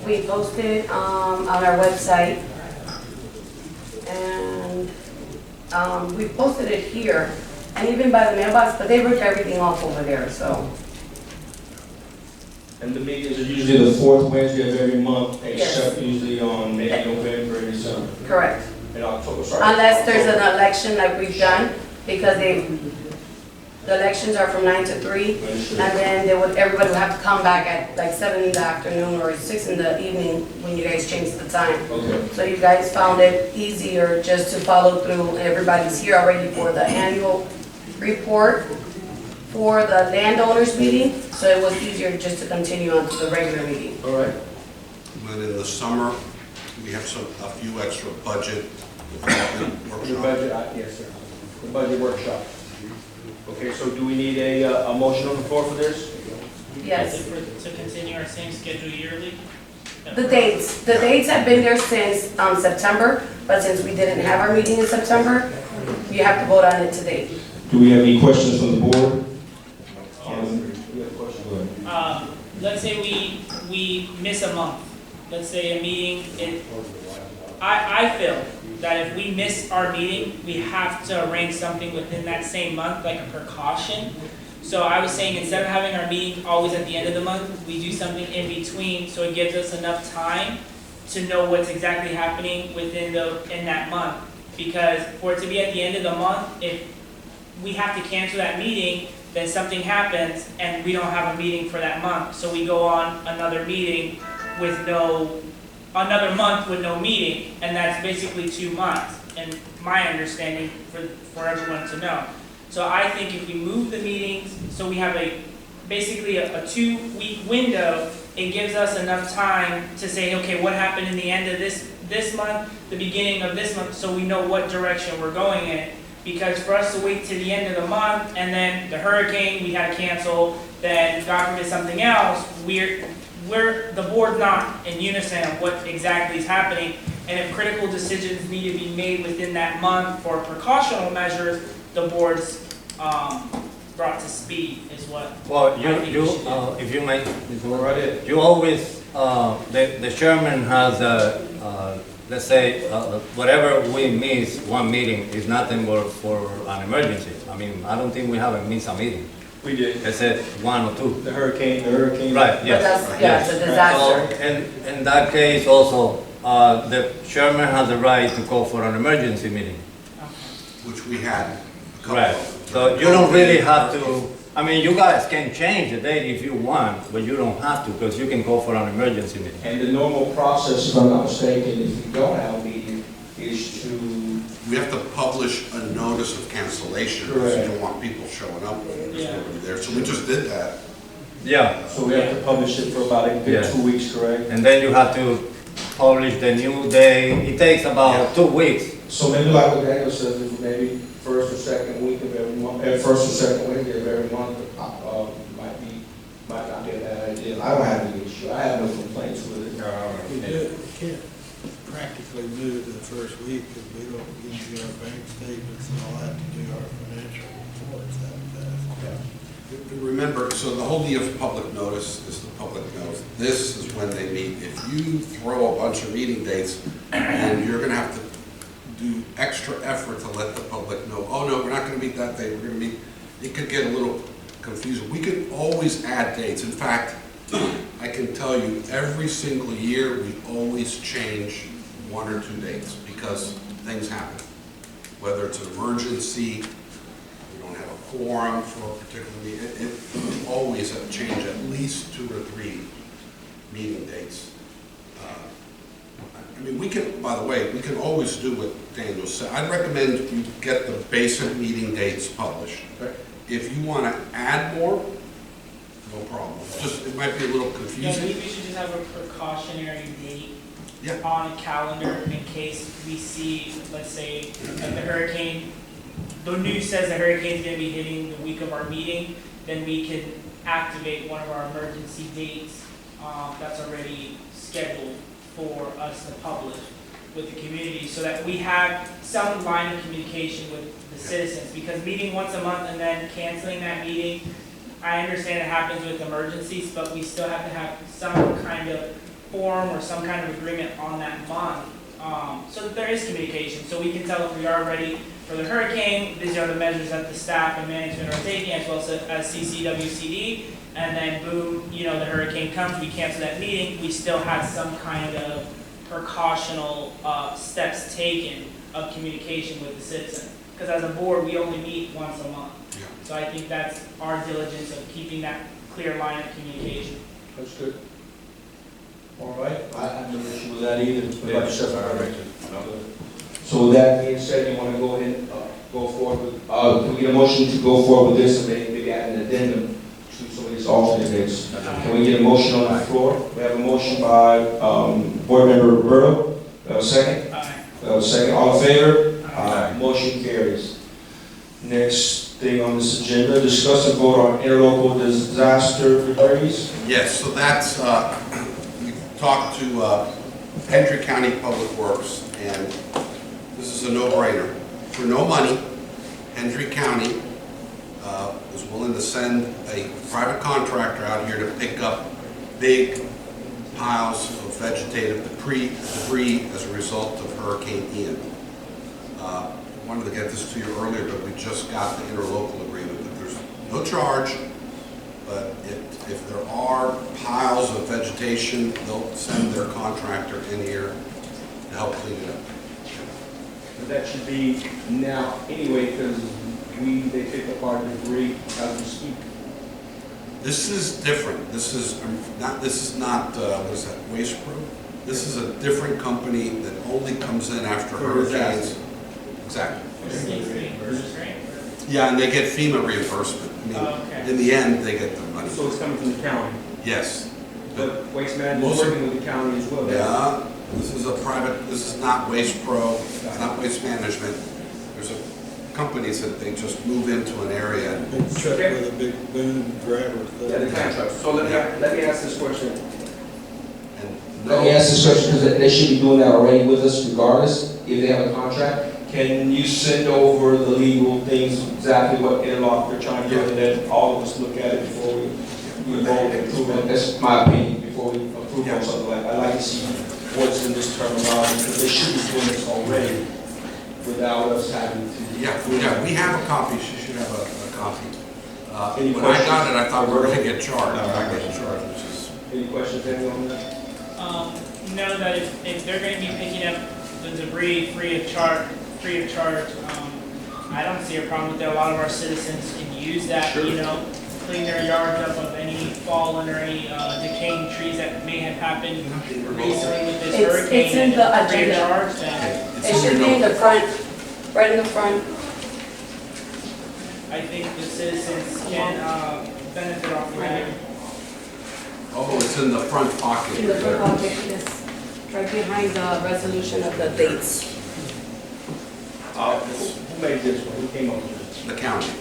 We posted on our website. And we posted it here, and even by the mailbox, but they ripped everything off over there, so. And the meetings are usually the 4th Wednesday of every month, Yes. except usually on May, November, and December. Correct. And October, sorry. Unless there's an election like we've done, because the elections are from 9 to 3, and then everybody would have to come back at like 7 in the afternoon or 6 in the evening when you guys changed the time. Okay. So you guys found it easier just to follow through. Everybody's here already for the annual report for the landowners meeting, so it was easier just to continue on to the regular meeting. All right. When in the summer, we have a few extra budget development The workshops. budget, yes, sir. The budget workshop. Okay, so do we need a motion on the floor for this? Yes. To continue our same schedule yearly? The dates have been there since September, but since we didn't have our meeting in September, you have to vote on it today. Do we have any questions from the board? We have a question, go ahead. Let's say we miss a month. Let's say a meeting, I feel that if we miss our meeting, we have to arrange something within that same month, like a precaution. So I was saying, instead of having our meeting always at the end of the month, we do something in between, so it gives us enough time to know what's exactly happening in that month. Because for it to be at the end of the month, if we have to cancel that meeting, then something happens and we don't have a meeting for that month. So we go on another meeting with another month with no meeting, and that's basically 2 months, and my understanding for everyone to know. So I think if we move the meetings, so we have basically a 2-week window, it gives us enough time to say, okay, what happened in the end of this month, the beginning of this month, so we know what direction we're going in. Because for us to wait to the end of the month, and then the hurricane, we had to cancel, then God forbid something else, the board's not in unison of what exactly is happening, and if critical decisions need to be made within that month for precautional measures, the board's brought to speed is what. Well, I think we should do. if you may, you always, the chairman has, let's say, whatever we miss one meeting is nothing for an emergency. I mean, I don't think we haven't missed a meeting. We did. I said 1 or 2. The hurricane. Right, yes. But that's, it's a disaster. So, in that case also, the chairman has the right to call for an emergency meeting. Which we had. a couple Right. of. So you don't really have to, I mean, you guys can change the date if you want, but you don't have to, because you can call for an emergency meeting. And the normal process, if I'm not mistaken, if you don't have a meeting, is to, We have to publish a notice of cancellation, because you don't want people showing up there, so we just did that. Yeah. so we have to publish it for about a good Yeah. 2 weeks, correct? And then you have to publish the new day. It takes about 2 weeks. So maybe like what Daniel says, if maybe first or second week of every month, first or second Wednesday of every month, might not be a bad idea. I don't have any issue, I have no complaints with it. We can't practically move to the first week because we don't get to get our bank statements and all that to do our financial reports that fast. Remember, so the whole deal of public notice is the public knows. This is when they meet. If you throw a bunch of meeting dates, and you're gonna have to do extra effort to let the public know, oh no, we're not gonna meet that day, we're gonna meet, it could get a little confusing. We can always add dates. In fact, I can tell you, every single year, we always change 1 or 2 dates because things happen. Whether it's an emergency, we don't have a quorum for a particular meeting, we always have changed at least 2 or 3 meeting dates. I mean, we can, by the way, we can always do what Daniel said. I'd recommend you get the basic meeting dates published. If you want to add more, no problem. Just, it might be a little Yeah, confusing. maybe we should just have a precautionary date Yeah. on a calendar in case we see, let's say, like the hurricane, the news says the hurricane's gonna be hitting the week of our meeting, then we can activate one of our emergency dates, that's already scheduled for us to publish with the community, so that we have some line of communication with the citizens, because meeting once a month and then canceling that meeting, I understand it happens with emergencies, but we still have to have some kind of form or some kind of agreement on that month, so that there is communication, so we can tell if we are ready for the hurricane, these are the measures that the staff and management are taking, as well as CCWCD, and then boom, you know, the hurricane comes, we cancel that meeting, we still have some kind of precautional steps taken of communication with the citizens. Because as a board, we only meet once a month. So I think that's our diligence of keeping that clear line of communication. That's good. All right, I have no issue with that either. What about yourself, Director? So with that being said, you want to go ahead and go forward with, can we get a motion to go forward with this and maybe add an addendum to some of these alternate dates? Can we get a motion on the floor? We have a motion by Board Member Roberto. We have a second? We have a second. All in favor? Motion carries. Next thing on this agenda, discuss and vote on interlocal disaster recoveries. Yes, so that's, we talked to Hendry County Public Works, and this is a no-brainer. For no money, Hendry County was willing to send a private contractor out here to pick up big piles of vegetative debris as a result of Hurricane Ian. Wanted to get this to you earlier, but we just got the interlocal agreement that there's no charge, but if there are piles of vegetation, they'll send their contractor in here to help clean it up. But that should be now anyway, because they pick up our debris as we speak. This is different. This is not, what is that, Waste Pro? This is a different company that only comes in after hurricanes. Exactly. Yeah, and they get FEMA reimbursement. I mean, in the end, they get the money. So it's coming from the county? Yes. But Waste Management is working with the county as well? Yeah, this is not Waste Pro, it's not Waste Management. There's companies that they just move into an area. Big truck with a big boom grabber. Yeah, the kind truck. So let me ask this question. Let me ask this question, because they should be doing that already with us regardless, if they have a contract. Can you send over the legal things, exactly what interlock they're trying to do, and then all of us look at it before we vote and approve it? That's my opinion, before we approve on something like that. I'd like to see what's in this terminology, because they should be doing this already without us having to. Yeah, we have a copy, she should have a copy. Any When I got questions? it, I thought we were gonna get charged. I got charged, which is. Any questions, anyone on that? Know that if they're gonna be picking up the debris free of charge, I don't see a problem with that. A lot of our citizens can use that, you know, clean their yards up of any fallen or any decaying trees that may have happened recently with this hurricane. It's in the and free of agenda. charge, then It should be in the front, right in the front. I think the citizens can benefit off of that. Oh, it's in the front pocket. In the front pocket, yes. Right behind the resolution of the dates. Who made this one? Who came up with this? The county.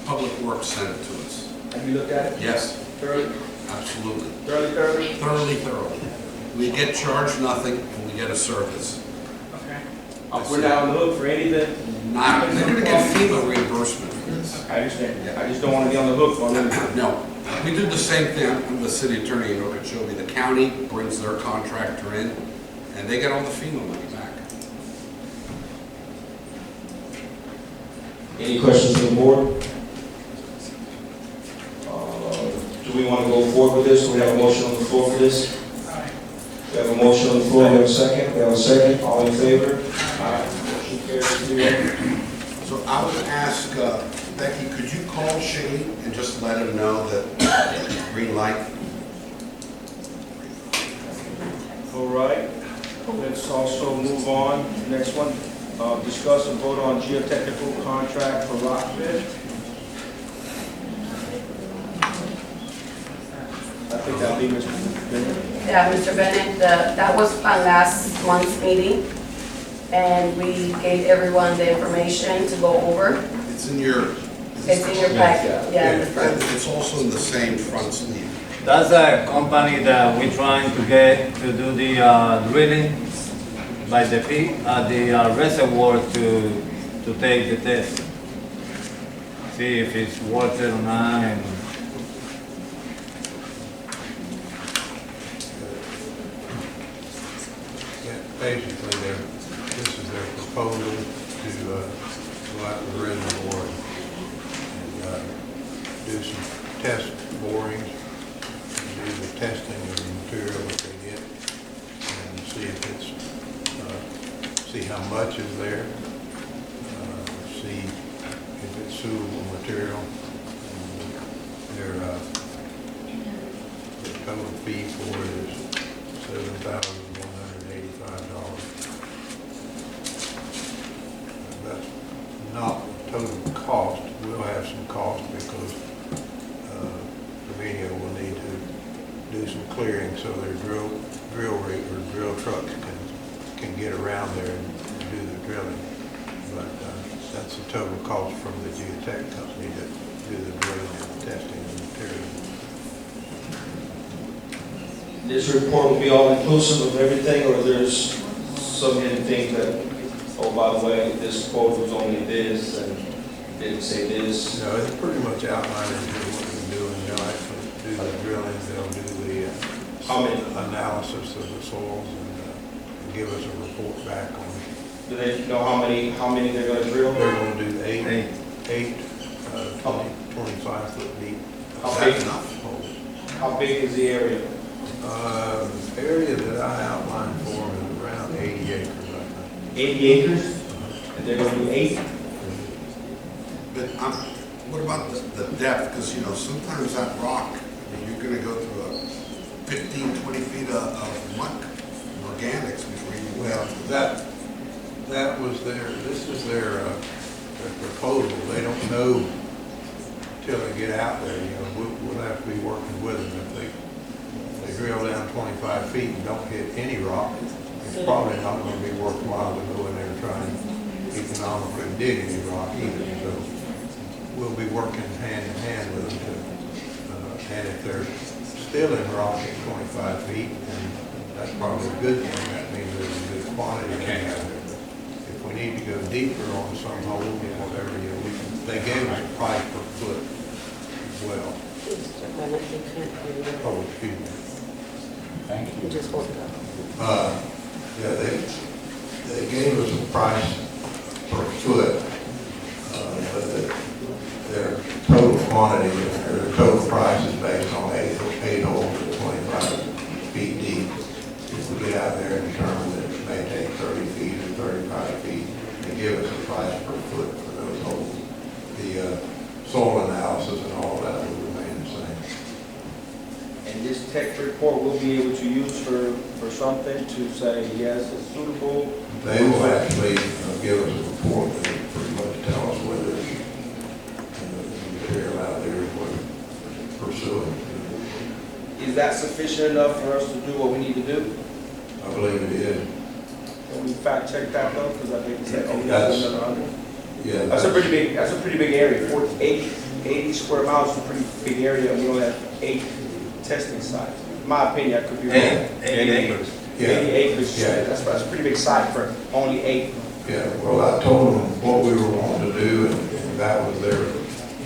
Public Works sent it to us. Have you looked at it? Yes, Thoroughly? absolutely. Thoroughly? Thoroughly. We get charged nothing and we get a service. Okay. We're not on the hook for anything? They're gonna get FEMA reimbursement for this. I understand. I just don't want to be on the hook on anything. No, we do the same thing with the city attorney in Okeechobee. The county brings their contractor in and they get all the FEMA money back. Any questions from the board? Do we want to go forward with this? Do we have a motion on the floor for this? We have a motion on the floor. We have a second. We have a second. All in favor? Motion carries 3-1. So I would ask, Becky, could you call Shane and just let him know that green light? All right. Let's also move on. Next one, discuss and vote on geotechnical contract for Rockford. I think that'll be Mr. Bennett. Yeah, Mr. Bennett, that was on last month's meeting, and we gave everyone the information to go over. It's in your. It's in your packet, yeah, in the front. It's also in the same front sleeve. That's a company that we're trying to get to do the drilling by the reservoir to take the test. See if it's worth it or not. And Basically, this is their proposal to go out to the reservoir and do some test borings, do the testing of the material that they get, and see if it's, see how much is there, see if it's suitable material. Their total fee for it is $7,185. That's not the total cost. We'll have some cost because Trevino will need to do some clearing so their drill trucks can get around there and do the drilling. But that's the total cost from the geotech company that do the drilling and testing of the material. This report will be all inclusive of everything, or there's some hidden things that, oh, by the way, this quote was only this, and didn't say this. No, it's pretty much outlined in here what they're doing. They'll actually do the drilling, they'll do the How many? analysis of the soils and give us a report back on it. Do they know how many they're gonna drill? They're gonna do eight 25-foot deep. How That's big? enough holes. How big is the area? Area that I outlined for them is around 80 acres, I think. 80 acres? And they're gonna do 8? But what about the depth? Because, you know, sometimes that rock, I mean, you're gonna go through a 15, 20 feet of muck, organics before you go out. That was this is their proposal. They don't know till they get out there, you know. We'll have to be working with them. If they drill down 25 feet and don't hit any rock, it's probably not going to be worthwhile to go in there and try and economically dig any rock either. So we'll be working hand in hand with them and if they're still in rock at 25 feet, then that's probably a good thing. That means there's a good quantity coming out of there. If we need to go deeper on some hole, whatever, you know, they gave us a price per foot as well. Oh, excuse me. Thank you. Just hold it up. Yeah, they gave us a price per foot, but their total quantity, or the total price is based on eight holes at 25 feet deep. If we get out there and determine that it may take 30 feet or 35 feet, they give us a price per foot for those holes. The soil analysis and all that will remain the same. And this tech report we'll be able to use for something to say, yes, it's suitable. They will actually give us a report that will pretty much tell us whether the material out there is worth pursuing. Is that sufficient enough for us to do what we need to do? I believe it is. Can we fact check that though? Because I think it's like, That's- another 100. Yeah, That's a pretty big area. 80 square miles is a pretty big area, and we only have 8 testing sites. In my opinion, I could be wrong. 80 acres. 80 acres, Yeah. that's a pretty big site for only 8. Yeah, well, I told them what we were wanting to do, and that was their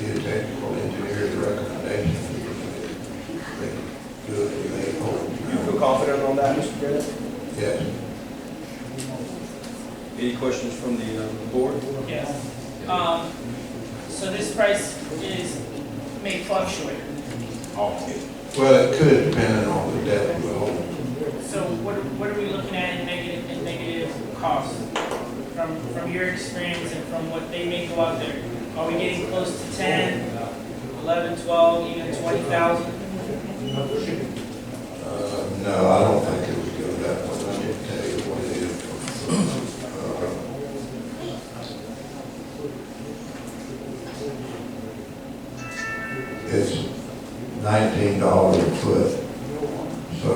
geotechnical engineer's recommendation. They do it with 8 holes. You feel confident on that, Mr. Bennett? Yes. Any questions from the board? Yes. So this price may fluctuate. Well, it could, depending on the depth of the hole. So what are we looking at in negative costs? From your experience and from what they may go out there? Are we getting close to 10, 11, 12, even 20,000? No, I don't think it would go that much. I can tell you what it is. It's $19 a foot. So,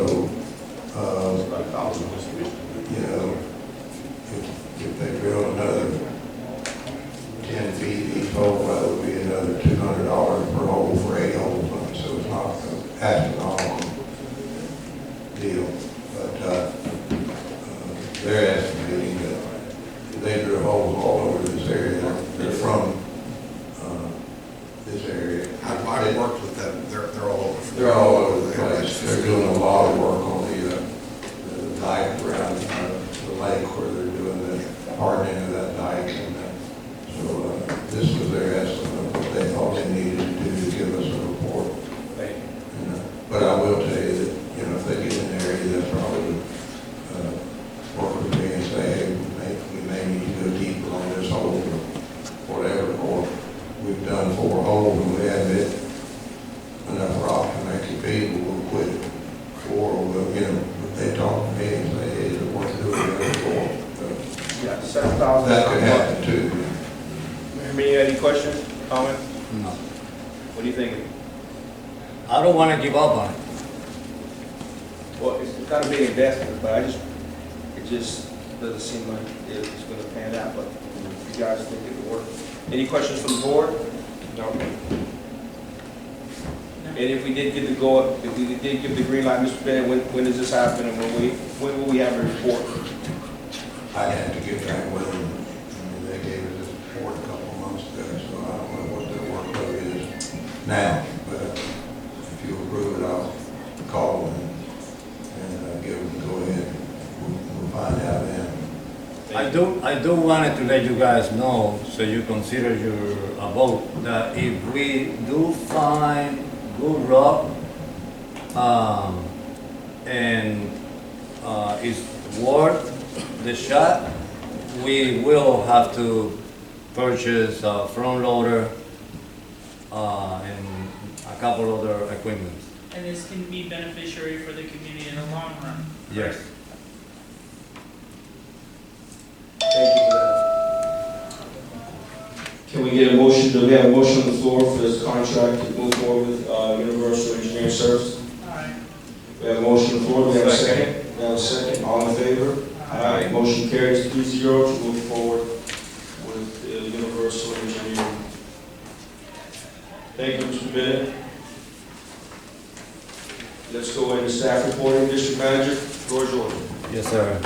you know, if they drill another 10 feet each hole, that would be another $200 per hole for 8 holes. So it's not an astronomical deal. But they're estimating that they drill holes all over this area. They're from this area. I've worked with them, they're all over. They're all over the place. They're doing a lot of work on the dike around the lake where they're doing the hardening of that dike. And so this was their estimate of what they thought they needed to do to give us a report. But I will tell you that, you know, if they get in the area, they'll probably work with me and say, hey, we may need to go deeper on this hole or whatever. Or we've done 4 holes and we haven't hit enough rock to make it feasible, we'll quit 4, or we'll, you know, they talk to me and say, hey, is it worth doing the other 4? Yeah, 7,000. That could happen too. Any questions, comments? No. What do you think? I don't want to give up on it. Well, it's got to be an investment, but it just doesn't seem like it's going to pan out, but if you guys think it would work. Any questions from the board? No. And if we did get the go, if we did give the green light, Mr. Bennett, when does this happen, and when will we have a report? I had to get back with them. I mean, they gave us this report a couple of months ago, so I now, but if you approve it, I'll call and give them, go ahead. We'll find out then. I do wanted to let you guys know, so you consider your vote, that if we do find good rock, and it's worth the shot, we will have to purchase a front loader, and a couple other equipment. And this can be beneficiary for the community in the long run. Yes. Thank you for that. Can we get a motion, do we have a motion on the floor for this contract to move forward with Universal Engineering Services? Alright. We have a motion on the floor, do we have a second? We have a second, all in favor? Aye. Motion carries 3-0 to move forward with Universal Engineering. Thank you, Mr. Bennett. Let's go into staff reporting, District Manager, floor is yours. Yes, sir.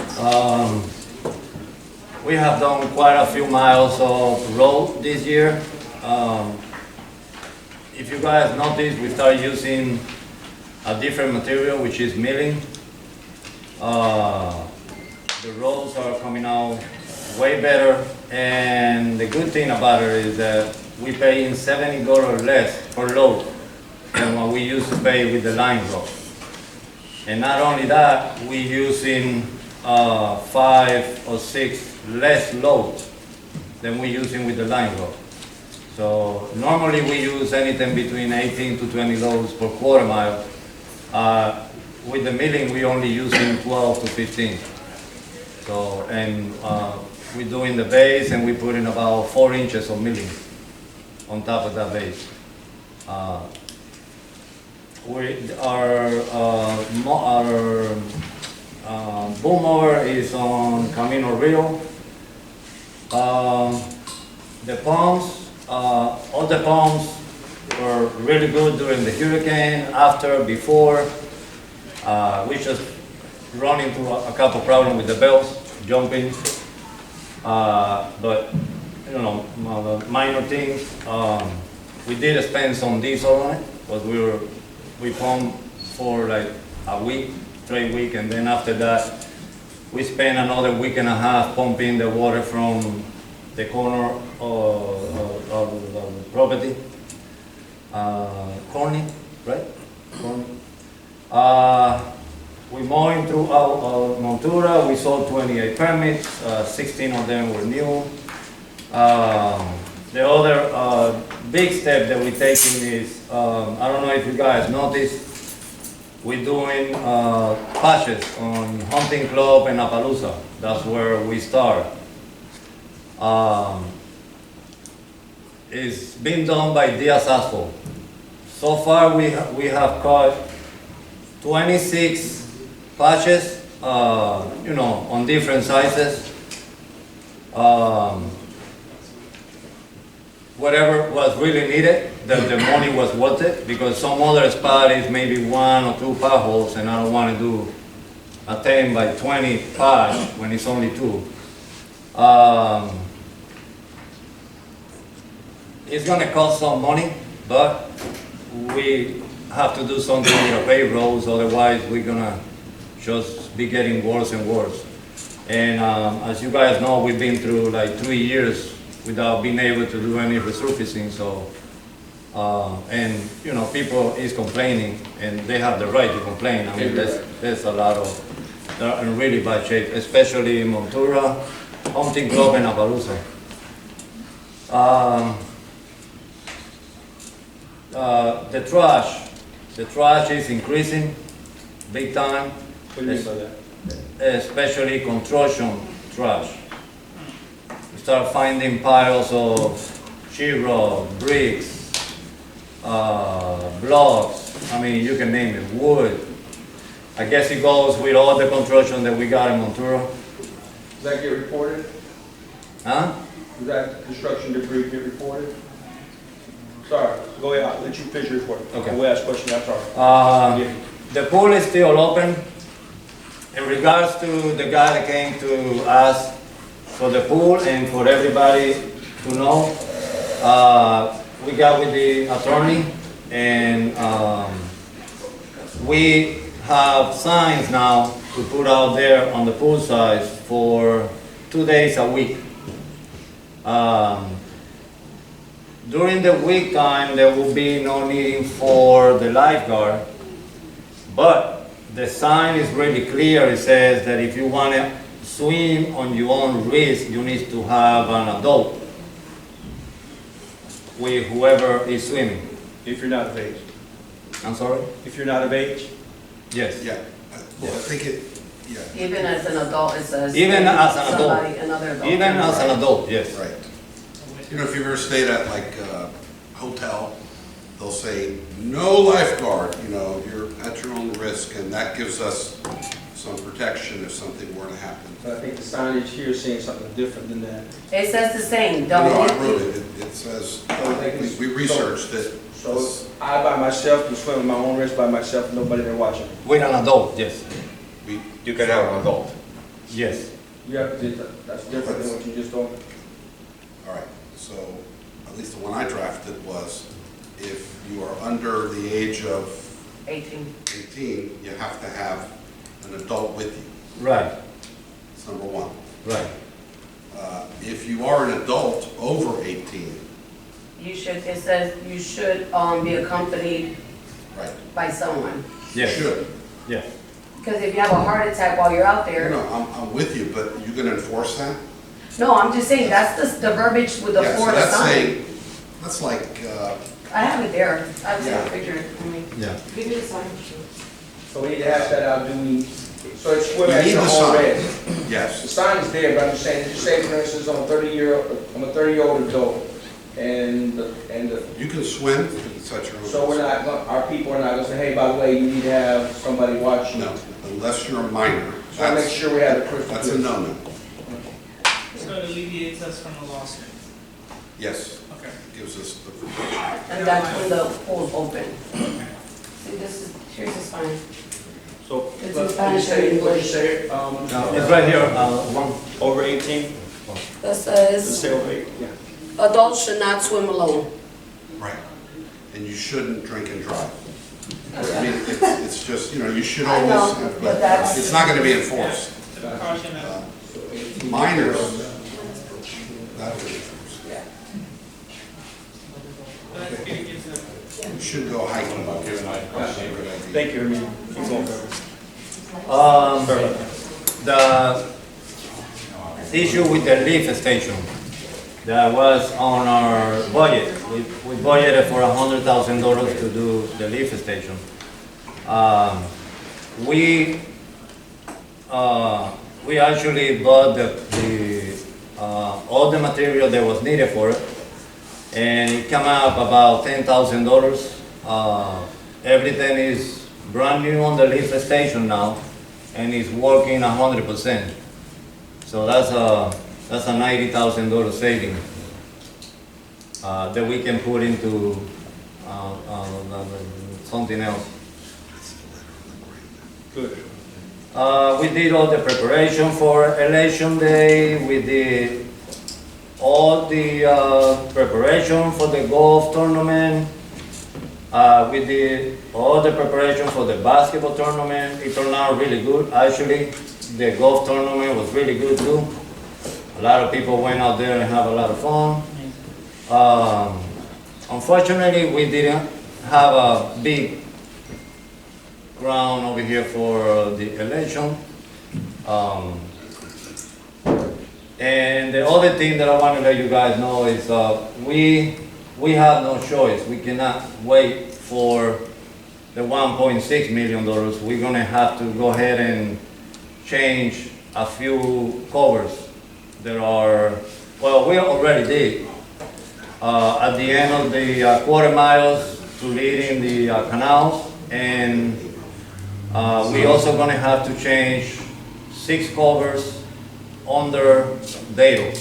We have done quite a few miles of road this year. If you guys notice, we started using a different material, which is milling. The roads are coming out way better, and the good thing about it is that we pay in $70 less per load than what we used to pay with the line road. And not only that, we're using 5 or 6 less loads than we're using with the line road. So normally we use anything between 18 to 20 loads per quarter mile. With the milling, we only using 12 to 15. So, and we're doing the base, and we're putting about 4 inches of milling on top of that base. Our boom mower is on Camino Rio. The pumps, all the pumps were really good during the hurricane, after, before. We just run into a couple problems with the belts, jumping. But, you know, minor things. We did spend some diesel on it, but we pumped for like a week, 3 weeks, and then after that, we spent another week and a half pumping the water from the corner of the property. Corny, right? Corny. We mowing through our Montura. We sold 28 permits, 16 of them were new. The other big step that we're taking is, I don't know if you guys noticed, we're doing patches on Hunting Club and Appaloosa. That's where we start. It's been done by Diaz Asphalt. So far we have cut 26 patches, you know, on different sizes. Whatever was really needed, the money was worth it, because some other spot is maybe 1 or 2 potholes, and I don't want to do a 10 by 20 patch when it's only 2. It's going to cost some money, but we have to do something with the paved roads, otherwise we're going to just be getting worse and worse. And as you guys know, we've been through like 3 years without being able to do any resurfacing, so, and you know, people is complaining, and they have the right to complain. I mean, there's a lot of, they're in really bad shape, especially in Montura, Hunting Club, and Appaloosa. The trash is increasing big time. What do you mean by that? Especially construction trash. We start finding piles of sheetrock, bricks, blocks, I mean, you can name it, wood. I guess it goes with all the construction that we got in Montura. Does that get reported? Huh? Does that construction debris get reported? Sorry, go ahead, I'll let you finish your report. Okay. We'll ask a question after. The pool is still open. In regards to the guy that came to ask for the pool, and for everybody to know, we got with the attorney, And we have signs now to put out there on the pool sides for 2 days a week. During the week time, there will be no need for the lifeguard, but the sign is really clear. It says that if you want to swim on your own risk, you need to have an adult with whoever is swimming. If you're not of age. I'm sorry? If you're not of age? Yes. Yeah, well, I think it, yeah. Even as an adult, it says. Even as an adult. Somebody, another adult. Even as an adult, yes. Right. You know, if you've ever stayed at like a hotel, they'll say, no lifeguard, you know, you're at your own risk, and that gives us some protection if something were to happen. But I think the signage here is saying something different than that. It says the same, No, don't I wrote it? it, it says, we researched it. So I by myself can swim at my own risk by myself, nobody there watching. With an adult, yes. You can have an adult. Yes. You have to, that's different than what you just told me. All right, so at least the one I drafted was, if you are under the age of 18. 18, you have to have an adult with you. Right. That's number one. Right. If you are an adult over 18, You should, it says you should, be accompanied right, by someone. you should. Yes. Because if you have a heart attack while you're out there. No, I'm with you, but you gonna enforce that? No, I'm just saying, that's the verbiage with the Yeah, so Florida that's sign. saying, that's like, I have it there. I've seen Yeah. a picture. I mean, Yeah. give me the sign. So we need to hash that out, do we, so it's swim You at need your the own sign. risk. The yes, sign is there, but I'm just saying, just say for instance, I'm a 30-year-old adult, and you can swim, you can set your own. so we're not, our people are not gonna say, hey, by the way, you need to have somebody watch you. No, unless you're a minor. So I make sure we have it crystal That's a clear. no-no. So it alleviates us from the lawsuit. Yes, Okay. gives us the protection. And that's when the pool's open. See, this is, here's the sign. So, It's in what you Spanish say, and what you English. say, It's right here, one. over 18? That Does it says, say over 8? Yeah. adults should not swim alone. Right. And you shouldn't drink and drive. I mean, it's just, you know, you should I always, know, but that's- it's not gonna be enforced. The precaution of. Minors, that would be enforced. But it gives them. You should go hiking. Thank you, Hermine. Keep going. The issue with the lift station that was on our budget. We budgeted for $100,000 to do the lift station. We actually bought all the material that was needed for it, and it came out about $10,000. Everything is brand new on the lift station now, and it's working 100%. So that's a $90,000 saving that we can put into something else. Good. We did all the preparation for election day. We did all the preparation for the golf tournament. We did all the preparation for the basketball tournament. It turned out really good. Actually, the golf tournament was really good too. A lot of people went out there and had a lot of fun. Unfortunately, we didn't have a big ground over here for the election. And the other thing that I want to let you guys know is we have no choice. We cannot wait for the $1.6 million. We're going to have to go ahead and change a few covers. There are, well, we already did. At the end of the quarter miles to leading the canals, and we also going to have to change 6 covers under Dale.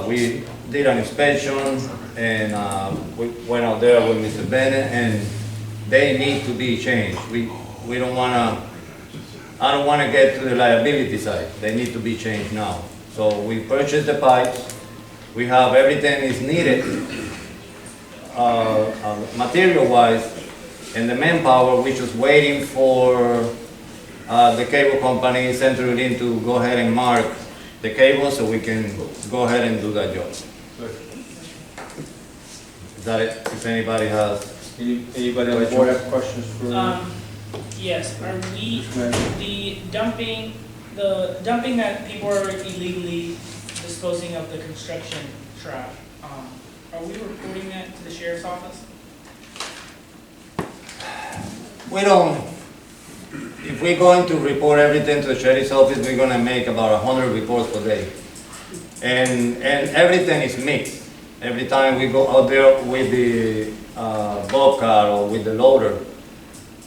We did an inspection, and we went out there with Mr. Bennett, and they need to be changed. We don't want to, I don't want to get to the liability side. They need to be changed now. So we purchased the pipes. We have everything is needed. material-wise and the manpower, we're just waiting for the cable company, CenturyLink, to go ahead and mark the cable so we can go ahead and do that job. Is that it? If anybody has... Anybody on the board have questions for? Yes, are we, the dumping that people are illegally disposing of the construction trash, are we reporting that to the sheriff's office? We don't, if we're going to report everything to the sheriff's office, we're gonna make about 100 reports per day. And everything is mixed. Every time we go out there with the bobcat or with the loader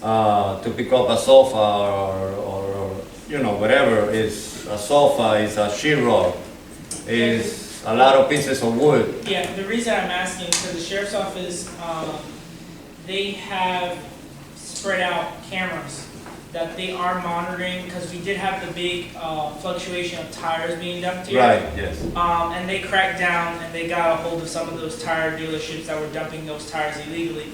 to pick up a sofa or you know, whatever, is a sofa, is a sheetrock, is a lot of pieces of wood. Yeah, the reason I'm asking is because the sheriff's office, they have spread out cameras that they are monitoring, because we did have the big fluctuation of tires being dumped here. Right, yes. And they cracked down and they got a hold of some of those tire dealerships that were dumping those tires illegally.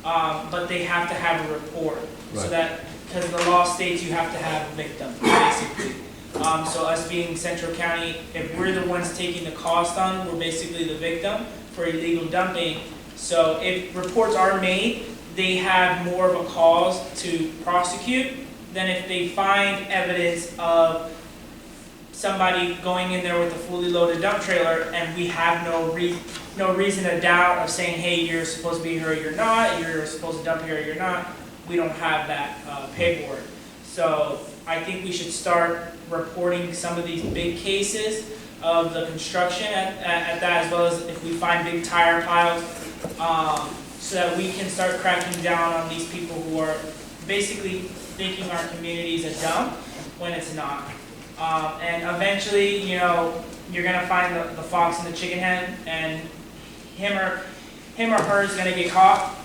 But they have to have a report, so Right. that, because the law states you have to have a victim, basically. So us being Central County, if we're the ones taking the cost on, we're basically the victim for illegal dumping. So if reports are made, they have more of a cause to prosecute than if they find evidence of somebody going in there with a fully loaded dump trailer and we have no reason to doubt of saying, hey, you're supposed to be here or you're not, you're supposed to dump here or you're not. We don't have that paperwork. So I think we should start reporting some of these big cases of the construction at that, as well as if we find big tire piles, so that we can start cracking down on these people who are basically thinking our community is a dump when it's not. And eventually, you know, you're gonna find the fox in the chicken hen, and him or her is gonna get caught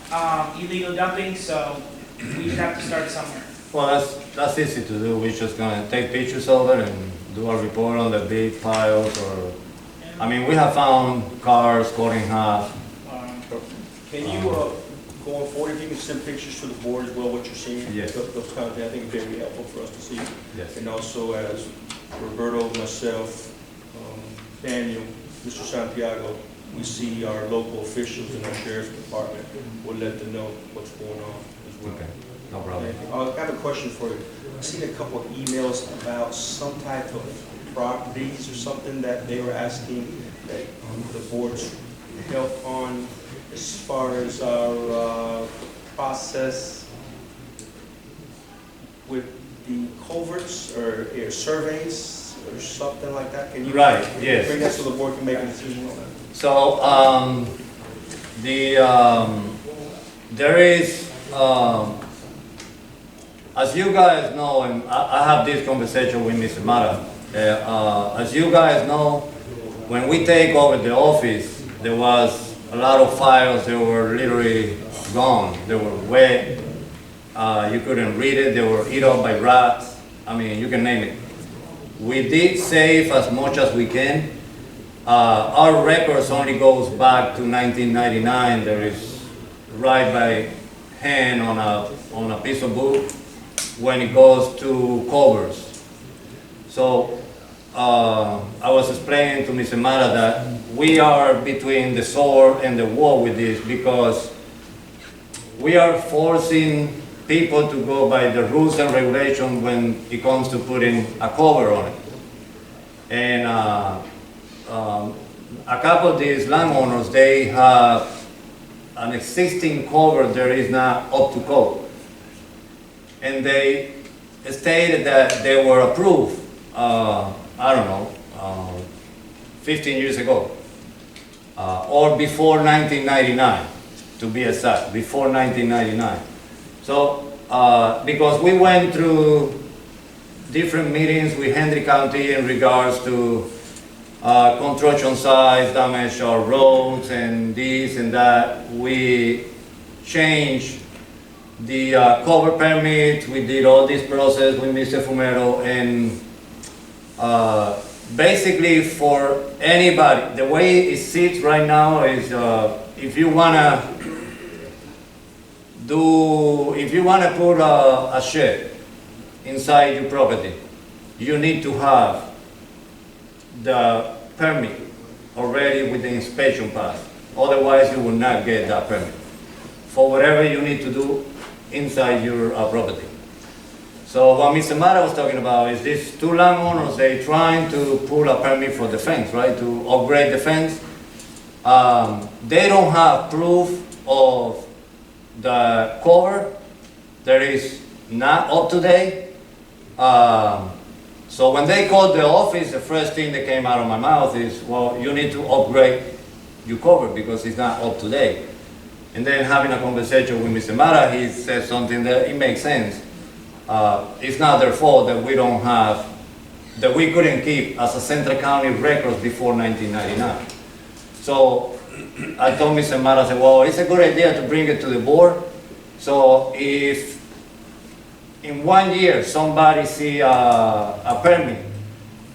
illegal dumping. So we just have to start somewhere. Well, that's easy to do. We're just gonna take pictures of it and do a report on the big piles, or, I mean, we have found cars cut in half. Can you, going forward, if you can send pictures to the board as well, what you're seeing? Yes. Those kind of things, I think, very helpful for us to see. Yes. And also, as Roberto, myself, Daniel, Mr. Santiago, we see our local officials in our sheriff's department, we'll let them know what's going on as well. Okay, no problem. I have a question for you. I've seen a couple of emails about some type of properties or something that they were asking that the board's help on, as far as our process with the culverts or surveys or something like that. Can you Right, yes. bring that so the board can make a decision on that? So, there is, as you guys know, and I have this conversation with Mr. Mara, as you guys know, when we take over the office, there was a lot of files that were literally gone. They were wet, you couldn't read it, they were eaten up by rats. I mean, you can name it. We did save as much as we can. Our records only goes back to 1999. There is right by hand on a piece of book when it goes to covers. So I was explaining to Mr. Mara that we are between the sword and the wall with this, because we are forcing people to go by the rules and regulations when it comes to putting a cover on it. And a couple of these landowners, they have an existing cover that is not up to code. And they stated that they were approved, I don't know, 15 years ago, or before 1999, to be exact, before 1999. So, because we went through different meetings with Hendry County in regards to construction sites, damage our roads, and this and that, we changed the cover permit. We did all this process with Mr. Fumero, and basically for anybody, the way it sits right now is, if you wanna put a shed inside your property, you need to have the permit already with the inspection pass. Otherwise, you will not get that permit for whatever you need to do inside your property. So what Mr. Mara was talking about is these two landowners, they trying to pull a permit for the fence, right, to upgrade the fence. They don't have proof of the cover that is not up to date. So when they called the office, the first thing that came out of my mouth is, well, you need to upgrade your cover because it's not up to date. And then having a conversation with Mr. Mara, he said something that it makes sense. It's not their fault that we don't have, that we couldn't keep as a Central County records before 1999. So I told Mr. Mara, I said, well, it's a good idea to bring it to the board. So if in 1 year somebody see a permit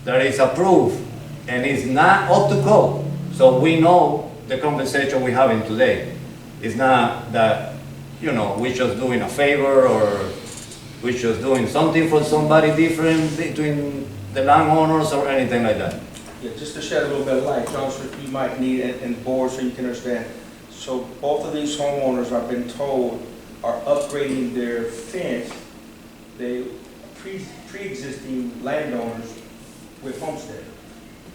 that is approved and is not up to code, so we know the conversation we're having today. It's not that, you know, we're just doing a favor or we're just doing something for somebody different between the landowners or anything like that. Yeah, just to shed a little bit of light, John, so you might need it in the board so you can understand. So both of these homeowners, I've been told, are upgrading their fence. They pre-existing landowners with homestead.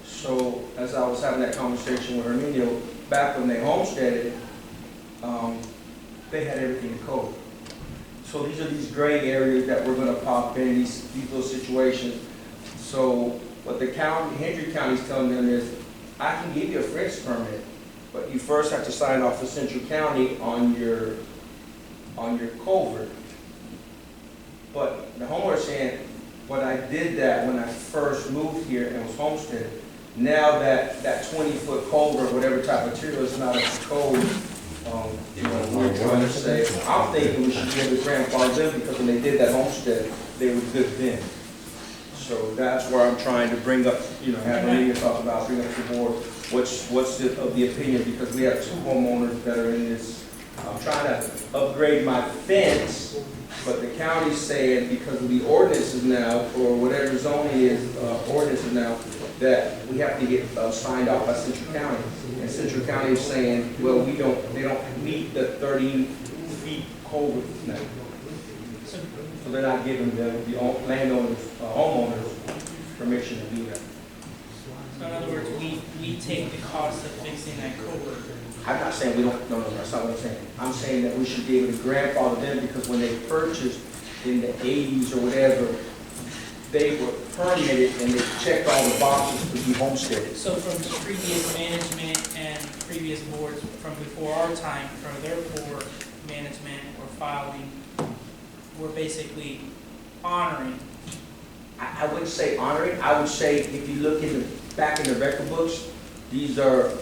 So as I was having that conversation with Herminio, back when they homesteaded, they had everything in code. So these are these gray areas that we're going to pop in, these little situations. So what the county, Hendry County is telling them is, I can give you a fence permit, but you first have to sign off with Central County on your culvert. But the homeowner is saying, but I did that when I first moved here and was homesteaded. Now that 20-foot culvert, whatever type of material is not up to code, we're trying to say, I'm thinking we should be able to grandfather them because when they did that homestead, they were good then. So that's where I'm trying to bring up, have a meeting talk about, bring up to the board, what's of the opinion, because we have two homeowners that are in this. I'm trying to upgrade my fence, but the county's saying because of the ordinances now, or whatever zoning is, ordinances now, that we have to get signed off by Central County. And Central County is saying, well, they don't meet the 30 feet culvert now. So they're not giving the landowners, homeowners, permission to do that. So in other words, we take the cost of fixing that culvert. I'm not saying we don't, no, that's not what I'm saying. I'm saying that we should be able to grandfather them because when they purchased in the 80s or whatever, they were permitted and they checked all the boxes to be homesteaded. So from previous management and previous boards from before our time, from their poor management or filing, we're basically honoring. I wouldn't say honoring, I would say if you look back in the record books, these are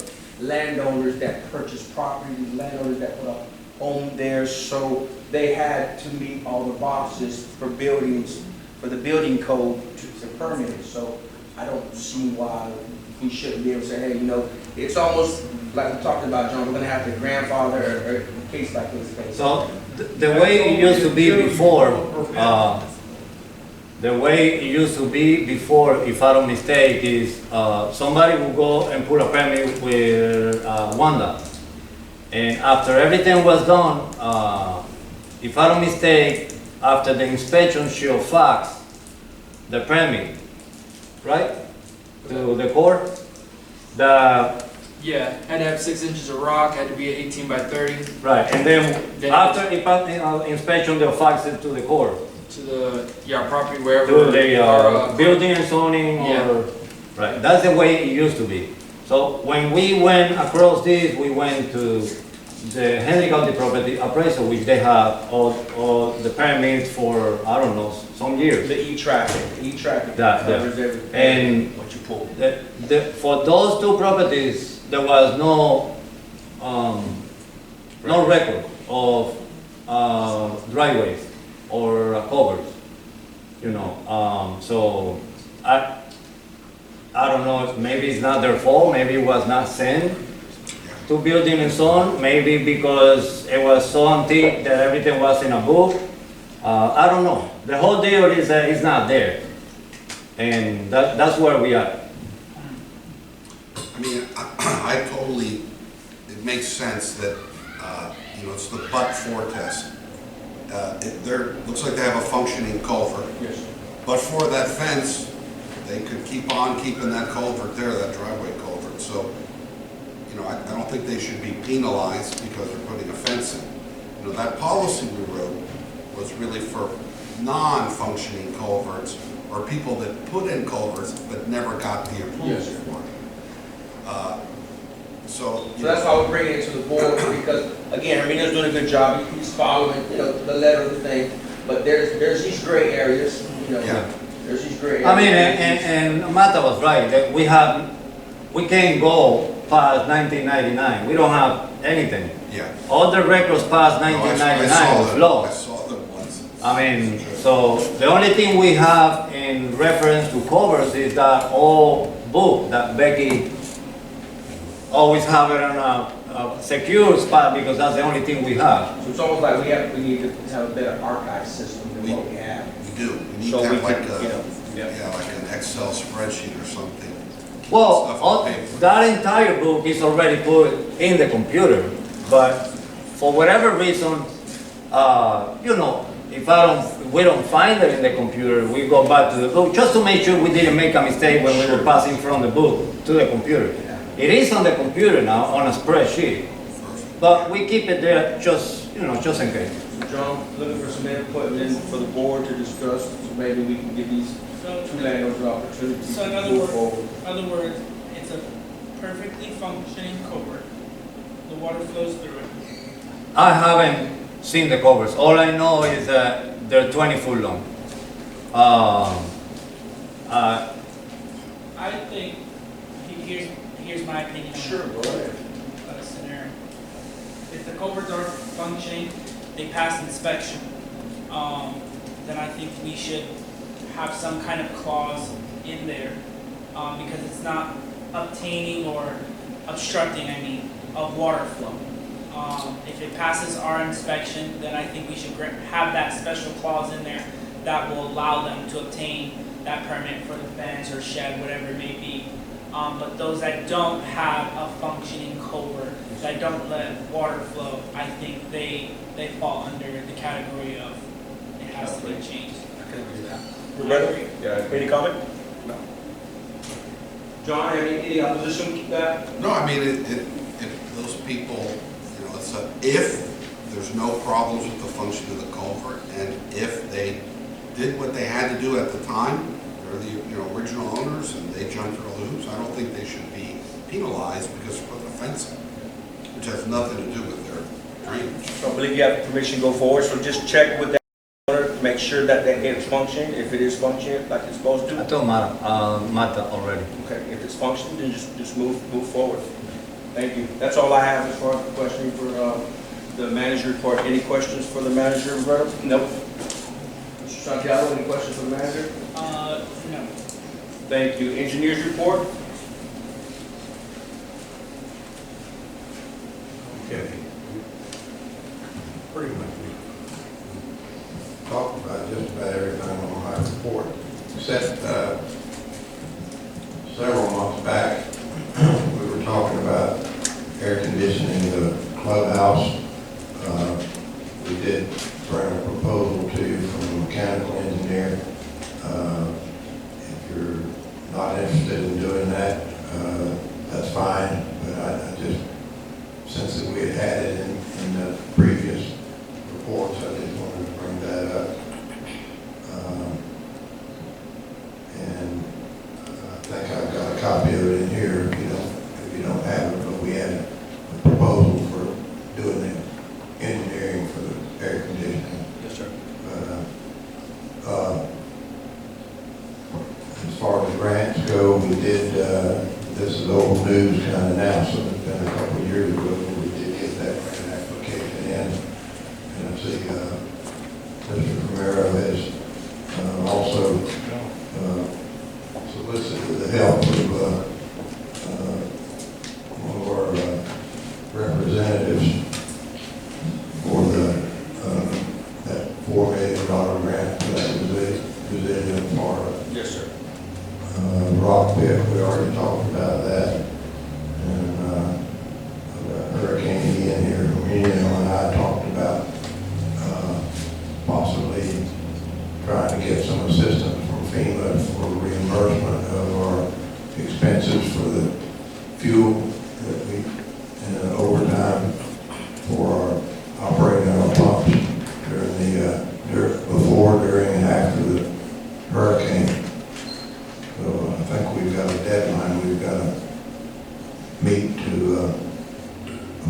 landowners that purchased property, landowners that put a home there, so they had to meet all the boxes for buildings, for the building code to permit it. So I don't see why we shouldn't be able to say, hey, it's almost like we talked about, John, we're going to have to grandfather or case by case basis. So the way it used to be before, if I don't mistake, is somebody will go and put a permit with Wanda. And after everything was done, if I don't mistake, after the inspection, she'll fax the permit, right? To the court. Yeah, had to have 6 inches of rock, had to be 18 by 30. Right, and then after inspection, they'll fax it to the court. To the, property wherever. To the building and zoning Yeah. Right, that's the way it used to be. So when we went across this, we went to the Henry County Property Appraisal, which they have all the permits for, I don't know, some years. The e-traffic That, covers everything. And what you pull. For those two properties, there was no record of driveways or covers, so I don't know, maybe it's not their fault, maybe it was not sent to building and so on, maybe because it was so antique that everything was in a book. I don't know. The whole deal is that it's not there. And that's where we are. I mean, I totally, it makes sense that, you know, it's the but-for test. Looks like they have a functioning culvert. Yes. But for that fence, they could keep on keeping that culvert there, that driveway culvert. So, you know, I don't think they should be penalized because they're putting a fence in. You know, that policy we wrote was really for non-functioning culverts or people that put in culverts but never got the approval Yes. for it. So that's why we bring it to the board, because, again, Herminio's doing a good job, he's following, you know, the letter of the thing, but there's these gray areas, you know, Yeah. there's these gray areas. I mean, and Martha was right, that we can't go past 1999. We don't have anything. Yeah. All the records past No, I 1999 was I lost. saw them once. I mean, so the only thing we have in reference to covers is that old book that Becky always have it on a secure spot because that's the only thing we have. So it's almost like we need to have a better archive system than what we have. We do. We need So to we have like can, you know, yeah, like an Excel spreadsheet or something. Well, Stuff on paper. that entire book is already put in the computer, but for whatever reason, you know, if we don't find it in the computer, we go back to the book just to make sure we didn't make a mistake when we were passing from the book to the computer. It is on the computer now on a spreadsheet, but we keep it there just, you know, just in case. So John, looking for some input and then for the board to discuss, so maybe we can give these two landowners an opportunity So in to other move words, forward. it's a perfectly functioning culvert. The water flows through it. I haven't seen the covers. All I know is that they're 20 foot long. I think, here's my opinion. Sure, go ahead. On a scenario. If the culverts are functioning, they pass inspection, then I think we should have some kind of clause in there, because it's not obtaining or obstructing, of water flow. If it passes our inspection, then I think we should have that special clause in there that will allow them to obtain that permit for the fence or shed, whatever it may be. But those that don't have a functioning culvert, that don't let water flow, I think they fall under the category of it has to be changed. I can agree with that. Roberto? Yeah, any comment? No. John, any opposition to that? No, I mean, if those people, you know, if there's no problems with the function of the culvert, and if they did what they had to do at the time, they're the, you know, original owners, and they jumped through all the hoops, I don't think they should be penalized because they put the fence in, which has nothing to do with their drainage. So I believe you have permission to go forward, so just check with that owner to make sure that it's functioning, if it is functioning like it's supposed I to. told Martha already. Okay, if it's functioning, then just move forward. Thank you. That's all I have as far as the questioning for the manager report. Any questions for the manager, Roberto? Nope. Mr. Santiago, any questions for the manager? No. Thank you. Engineers report? Okay. Pretty much we talked about just about everything on my report, except several months back, we were talking about air conditioning the clubhouse. We did bring a proposal to you from a mechanical engineer. If you're not interested in doing that, that's fine, but I just, since we had had it in the previous reports, I just wanted to bring that up. And I think I've got a copy of it in here if you don't have it, but we had a proposal for doing the engineering for the air conditioning. Yes, sir. representatives for that $4 million grant for that position in Florida. Yes, sir. Rock pit, we already talked about that. And Hurricane Ian here from Ian and I talked about possibly trying to get some assistance from FEMA for reimbursement of our expenses for the fuel that we, and overtime for our operating our pumps before, during, and after the hurricane. So I think we've got a deadline we've got to meet to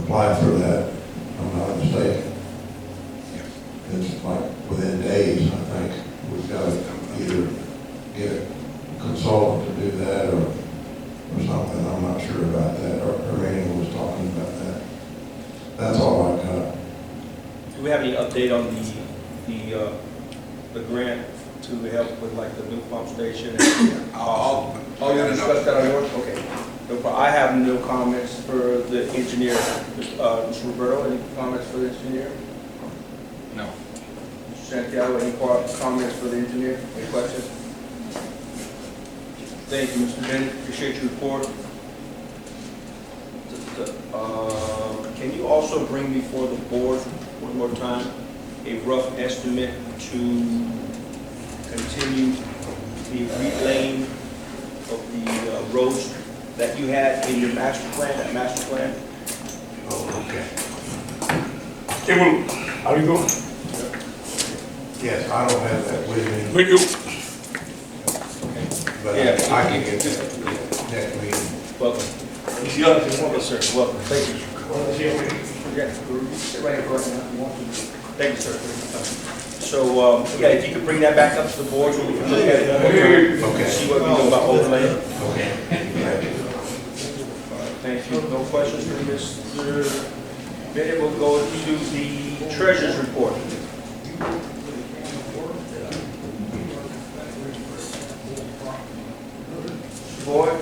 apply for that, if I'm not mistaken. It's like within days, I think. We've got to either get a consultant to do that or something. I'm not sure about that. Our meeting was talking about that. That's all I got. Do we have any update on the grant to help with like the new pump station? I'll Oh, you discussed that on yours? Okay. No problem. I have no comments for the engineer. Mr. Roberto, any comments for the engineer? No. Mr. Santiago, any comments for the engineer? Any questions? Thank you, Mr. Bennett. Appreciate your report. Can you also bring before the board one more time a rough estimate to continue the relaying of the roads that you had in your master plan, that master plan? Oh, okay. How do you go? Yes, I don't have that with me, With you. but Yeah. I can get that next meeting. Welcome. Yes, sir. Welcome. Thank you. Yeah, sit right here, thank you, sir. So, yeah, if you could bring that back up to the board so we can look at it. Okay. See what we know about overlay. Okay. Thank you. No questions for Mr. Bennett. We'll go to the treasurer's report. Boyd?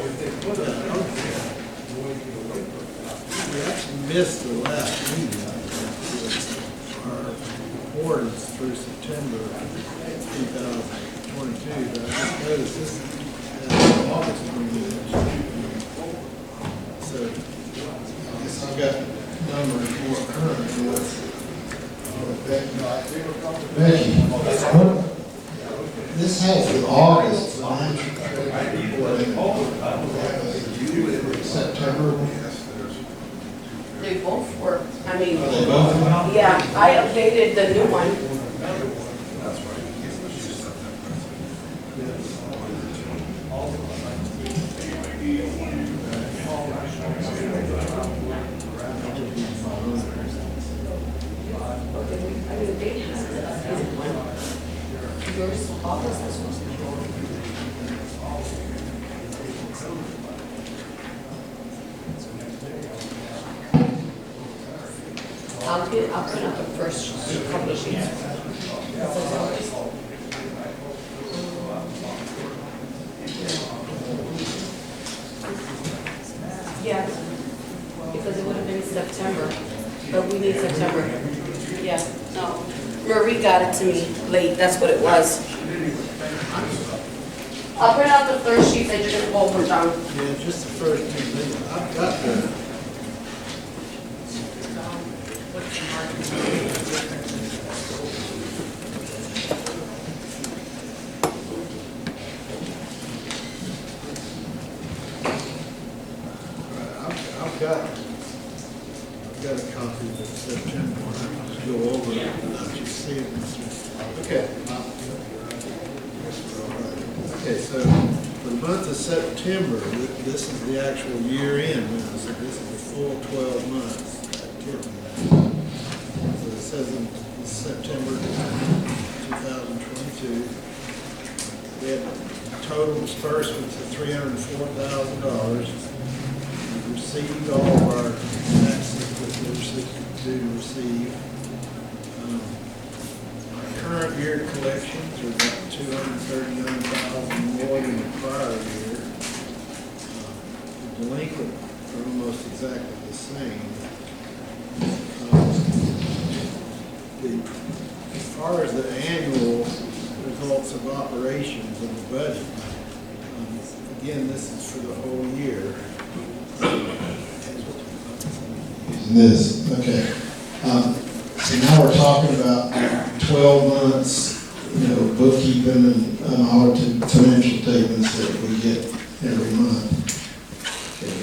We actually missed the last meeting. Our report is through September 2022, but I just noticed this has August meeting. So I guess I've got numbers more current with Becky. This has the August financial report in September. They both work. I mean, Are they both? yeah, I updated the new one. I mean, they have yours, August, this was. I'll print out the first couple of sheets. Yeah, because it would have been September, but we need September. Yeah, no, Marie got it to me late, that's what it was. I'll print out the first sheet that you're gonna pull from John. Yeah, just the first two things. I've got the. I've got a copy of the September one. I'll just go over it and let you see it. Okay. Okay, so for the month of September, this is the actual year end. So this is the full 12 months activity. So it says in September 2022, we had total disbursements of $304,000. We've received all of our taxes that we're due to receive. Our current year collections are about $239,000 more than the prior year. The delinquent are almost exactly the same. as far as the annual results of operations of the budget, again, this is for the whole year. Using this, okay. So now we're talking about 12 months, bookkeeping and unaudited financial statements that we get every month.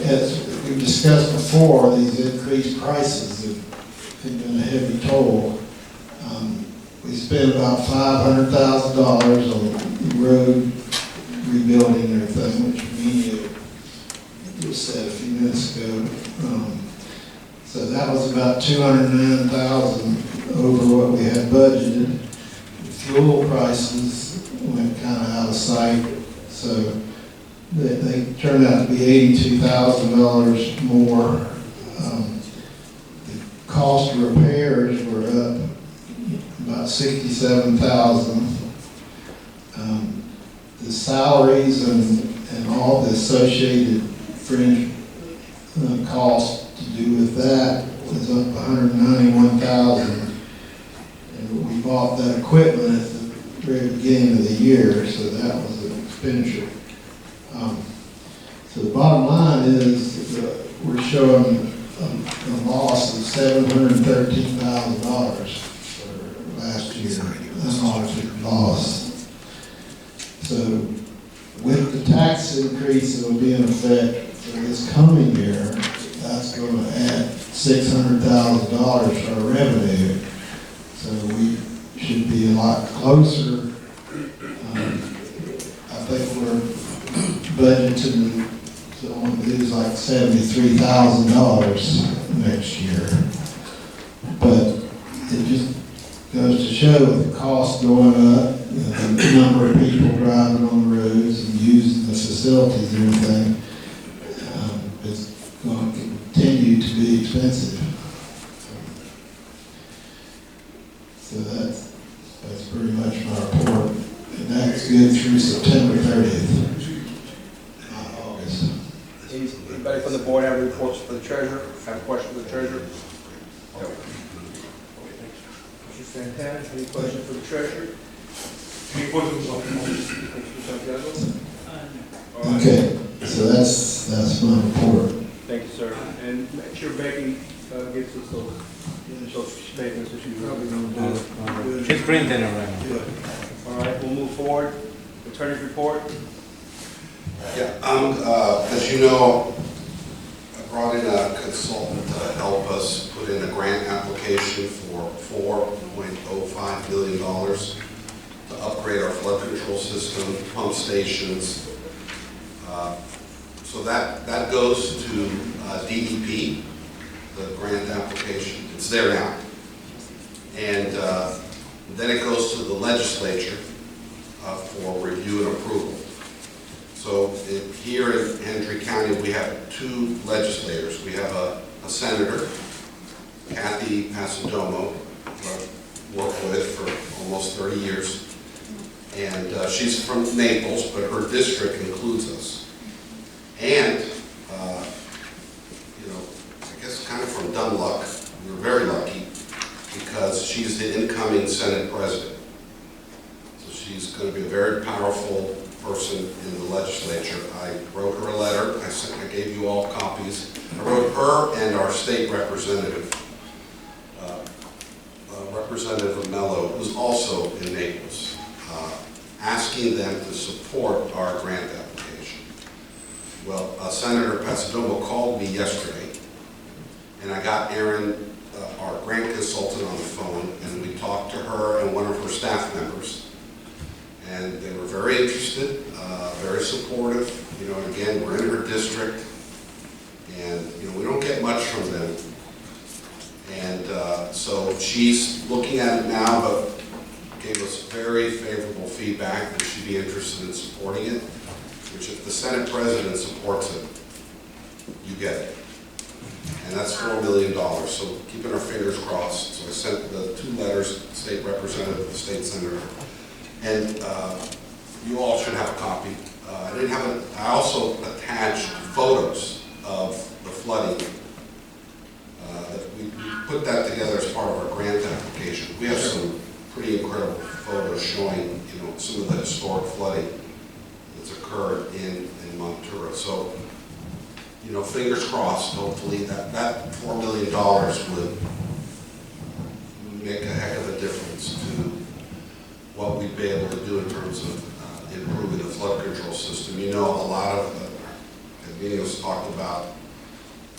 As we've discussed before, these increased prices have been a heavy toll. We spent about $500,000 on road rebuilding and everything, which we said a few minutes ago. So that was about $209,000 over what we had budgeted. Fuel prices went kind of out of sight, so they turned out to be $82,000 more. The cost of repairs were up about $67,000. The salaries and all the associated fringe costs to do with that was up $191,000. And we bought that equipment at the very beginning of the year, so that was an expenditure. So the bottom line is that we're showing a loss of $713,000 for last year, unaudited loss. So with the tax increase that will be in effect for this coming year, that's going to add $600,000 to our revenue. So we should be a lot closer. I think we're budgeted to only lose like $73,000 next year. But it just goes to show with the cost going up, the number of people driving on the roads and using the facilities and everything, it's going to continue to be expensive. So that's pretty much my report. And that's good through September 30th, not August. Anybody from the board have reports for the treasurer? Have a question for the treasurer? Mr. Santana, any questions for the treasurer? Any questions for Mr. Santiago? Okay, so that's my report. Thank you, sir. And make sure Becky gets us those statements that she's probably going to do. She's printing it right now. All right, we'll move forward. Attorney's report. Yeah, as you know, I brought in a consultant to help us put in a grant application for $4.05 million to upgrade our flood control system, pump stations. So that goes to DEP, the grant application. It's there now. And then it goes to the legislature for review and approval. So here in Hendry County, we have two legislators. We have a senator, Kathy Passidomo, who I've worked with for almost 30 years. And she's from Naples, but her district includes us. And, I guess kind of from dumb luck, we were very lucky because she's the incoming Senate president. So she's going to be a very powerful person in the legislature. I wrote her a letter. I gave you all copies. I wrote her and our state representative, Representative Mello, who's also in Naples, asking them to support our grant application. Well, Senator Passidomo called me yesterday, and I got Aaron, our grant consultant, on the phone, and we talked to her and one of her staff members. And they were very interested, very supportive. Again, we're in her district, and we don't get much from them. And so she's looking at it now, but gave us very favorable feedback that she'd be interested in supporting it, which if the Senate president supports it, you get it. And that's $4 million, so keeping our fingers crossed. So I sent the two letters, state representative, the state senator, and you all should have a copy. I also attached photos of the flooding that we put that together as part of our grant application. We have some pretty incredible photos showing, you know, some of the historic flooding that's occurred in Montura. So, you know, fingers crossed, hopefully that $4 million would make a heck of a difference to what we'd be able to do in terms of improving the flood control system. You know, a lot of, Emilio's talked about,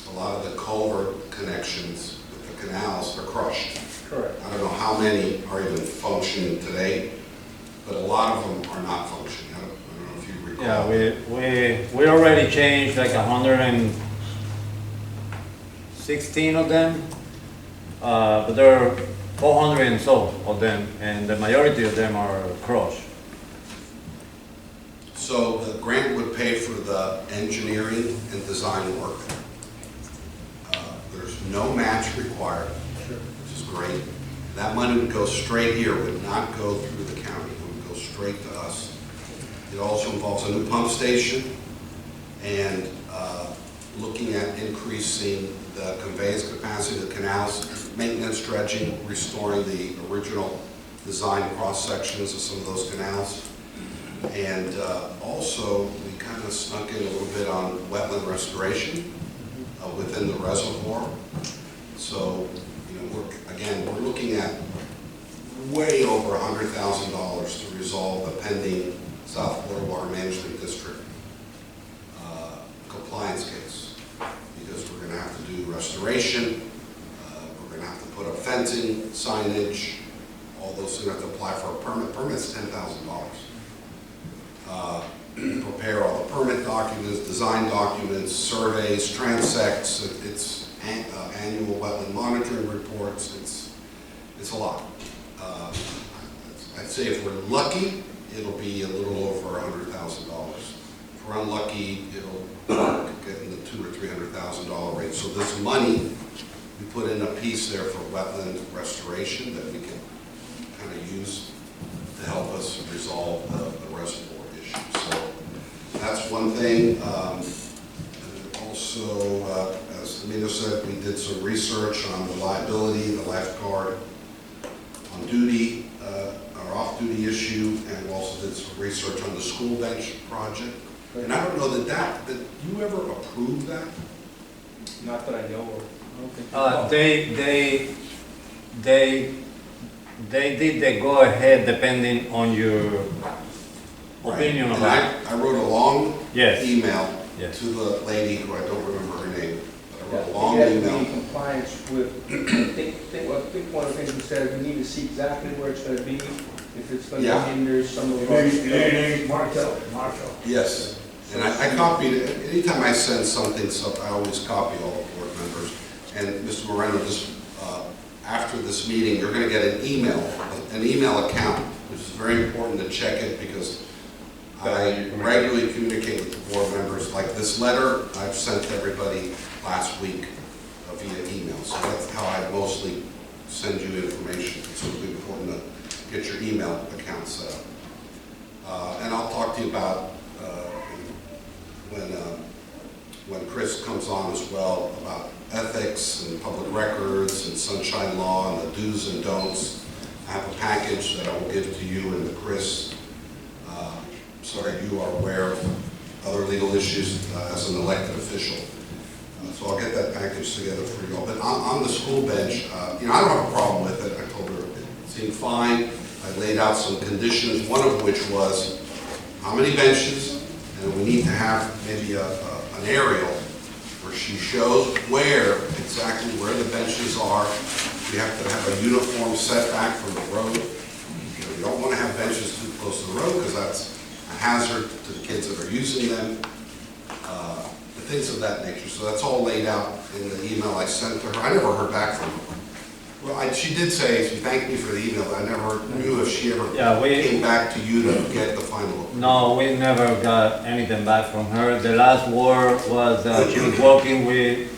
a lot of the culvert connections with the canals are crushed. Correct. I don't know how many are even functioning today, but a lot of them are not functioning. I don't know if you recall. Yeah, we already changed like 116 of them, but there are 400 and so of them, and the majority of them are crushed. So the grant would pay for the engineering and design work. There's no match required, which is great. That money would go straight here, would not go through the county, it would go straight to us. It also involves a new pump station and looking at increasing the conveyance capacity of the canals, maintenance, dredging, restoring the original design cross sections of some of those canals. And also, we kind of snuck in a little bit on wetland restoration within the reservoir. So, you know, we're looking at way over $100,000 to resolve the pending South Florida Water Management District compliance case. Because we're going to have to do restoration, we're going to have to put up fencing, signage, all those things. Have to apply for a permit. Permit's $10,000. Prepare all the permit documents, design documents, surveys, transects. It's annual wetland monitoring reports. It's a lot. I'd say if we're lucky, it'll be a little over $100,000. If we're unlucky, it'll get in the $200,000 or $300,000 range. So this money, we put in a piece there for wetland restoration that we can kind of use to help us resolve the reservoir issue. So that's one thing. Also, as Emilio said, we did some research on the liability, the lifeguard on duty, our off-duty issue, and we also did some research on the school bench project. And I don't know, did you ever approve that? Not that I know of. They did the go-ahead depending on your opinion And about it. I wrote a long Yes. email Yes. to the lady who I don't remember her name. But I wrote a long You have to be email. in compliance with, I think one of the things we said, we need to see exactly where it's gonna be, if it's gonna Yeah. hinder some of the. Marshall. Yes, and I copied, anytime I send something, I always copy all the board members. And Mr. Moreno, just after this meeting, you're gonna get an email account, which is very important to check it because I regularly communicate with the board members. Like this letter, I've sent to everybody last week via email. So that's how I mostly send you information. So it's important to get your email account set up. And I'll talk to you about when Chris comes on as well about ethics and public records and sunshine law and the do's and don'ts. I have a package that I will give to you and to Chris so that you are aware of other legal issues as an elected official. So I'll get that package together for you all. But on the school bench, you know, I don't have a problem with it. I told her it seemed fine. I laid out some conditions, one of which was how many benches, and we need to have maybe an aerial where she shows exactly where the benches are. We have to have a uniform setback from the road. You know, you don't want to have benches too close to the road because that's a hazard to the kids that are using them. Things of that nature. So that's all laid out in the email I sent to her. I never heard back from her. Well, she did say, she thanked me for the email, but I never knew if she ever came back to you to get the final approval. No, we never got anything back from her. The last word was she was working with, I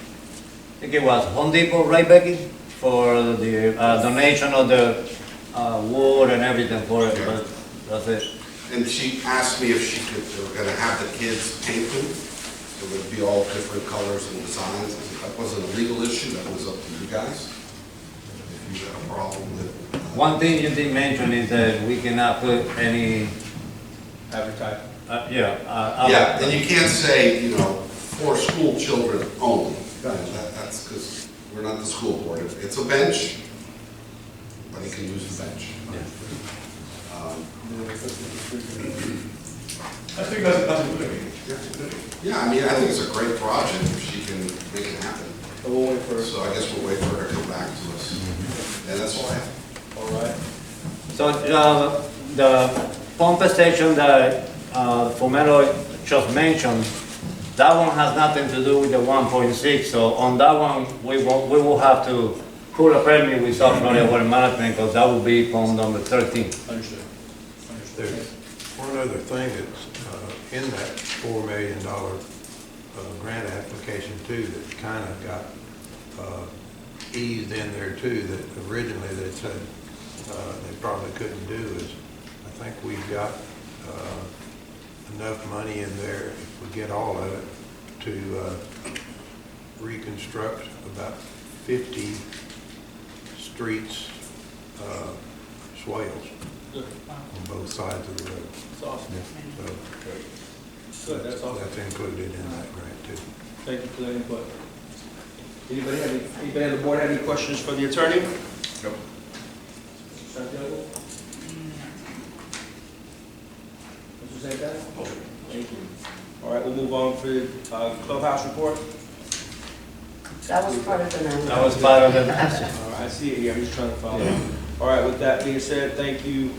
think it was Home Depot, right, Becky? For the donation of the wood and everything for it, but that's it. And she asked me if they were going to have the kids paint them. It would be all different colors and designs. That wasn't a legal issue, that was up to you guys. problem with. One thing you did mention is that we cannot put any, Advertise. Yeah, and you can't say, you know, for school children only. That's because we're not the school board. It's a bench, but you can use the bench. I think that's good. Yeah, I mean, I think it's a great project if she can make it happen. So we'll wait for, So I guess we'll wait for her to come back to us. And that's all I have. all right. so the pump station that Fomero just mentioned, that one has nothing to do with the 1.6, so on that one, we will have to pull a permit with South Florida Water Management, because that will be pump number 13. Understood. There's one other thing that's in that $4 million grant application too, that kind of got eased in there too, that originally they said they probably couldn't do is, I think we've got enough money in there, if we get all of it, to reconstruct about 50 streets, swales on both sides of the road. That's awesome. So Good, that's awesome. that's included in that grant too. Thank you for that input. Anybody on the board have any questions for the attorney? Nope. Santiago? Mr. Santiago? Thank you. All right, we'll move on for clubhouse report. That was part of the number. That was part of the, All right, I see it here, I'm just trying to follow. All right, with that being said, thank you,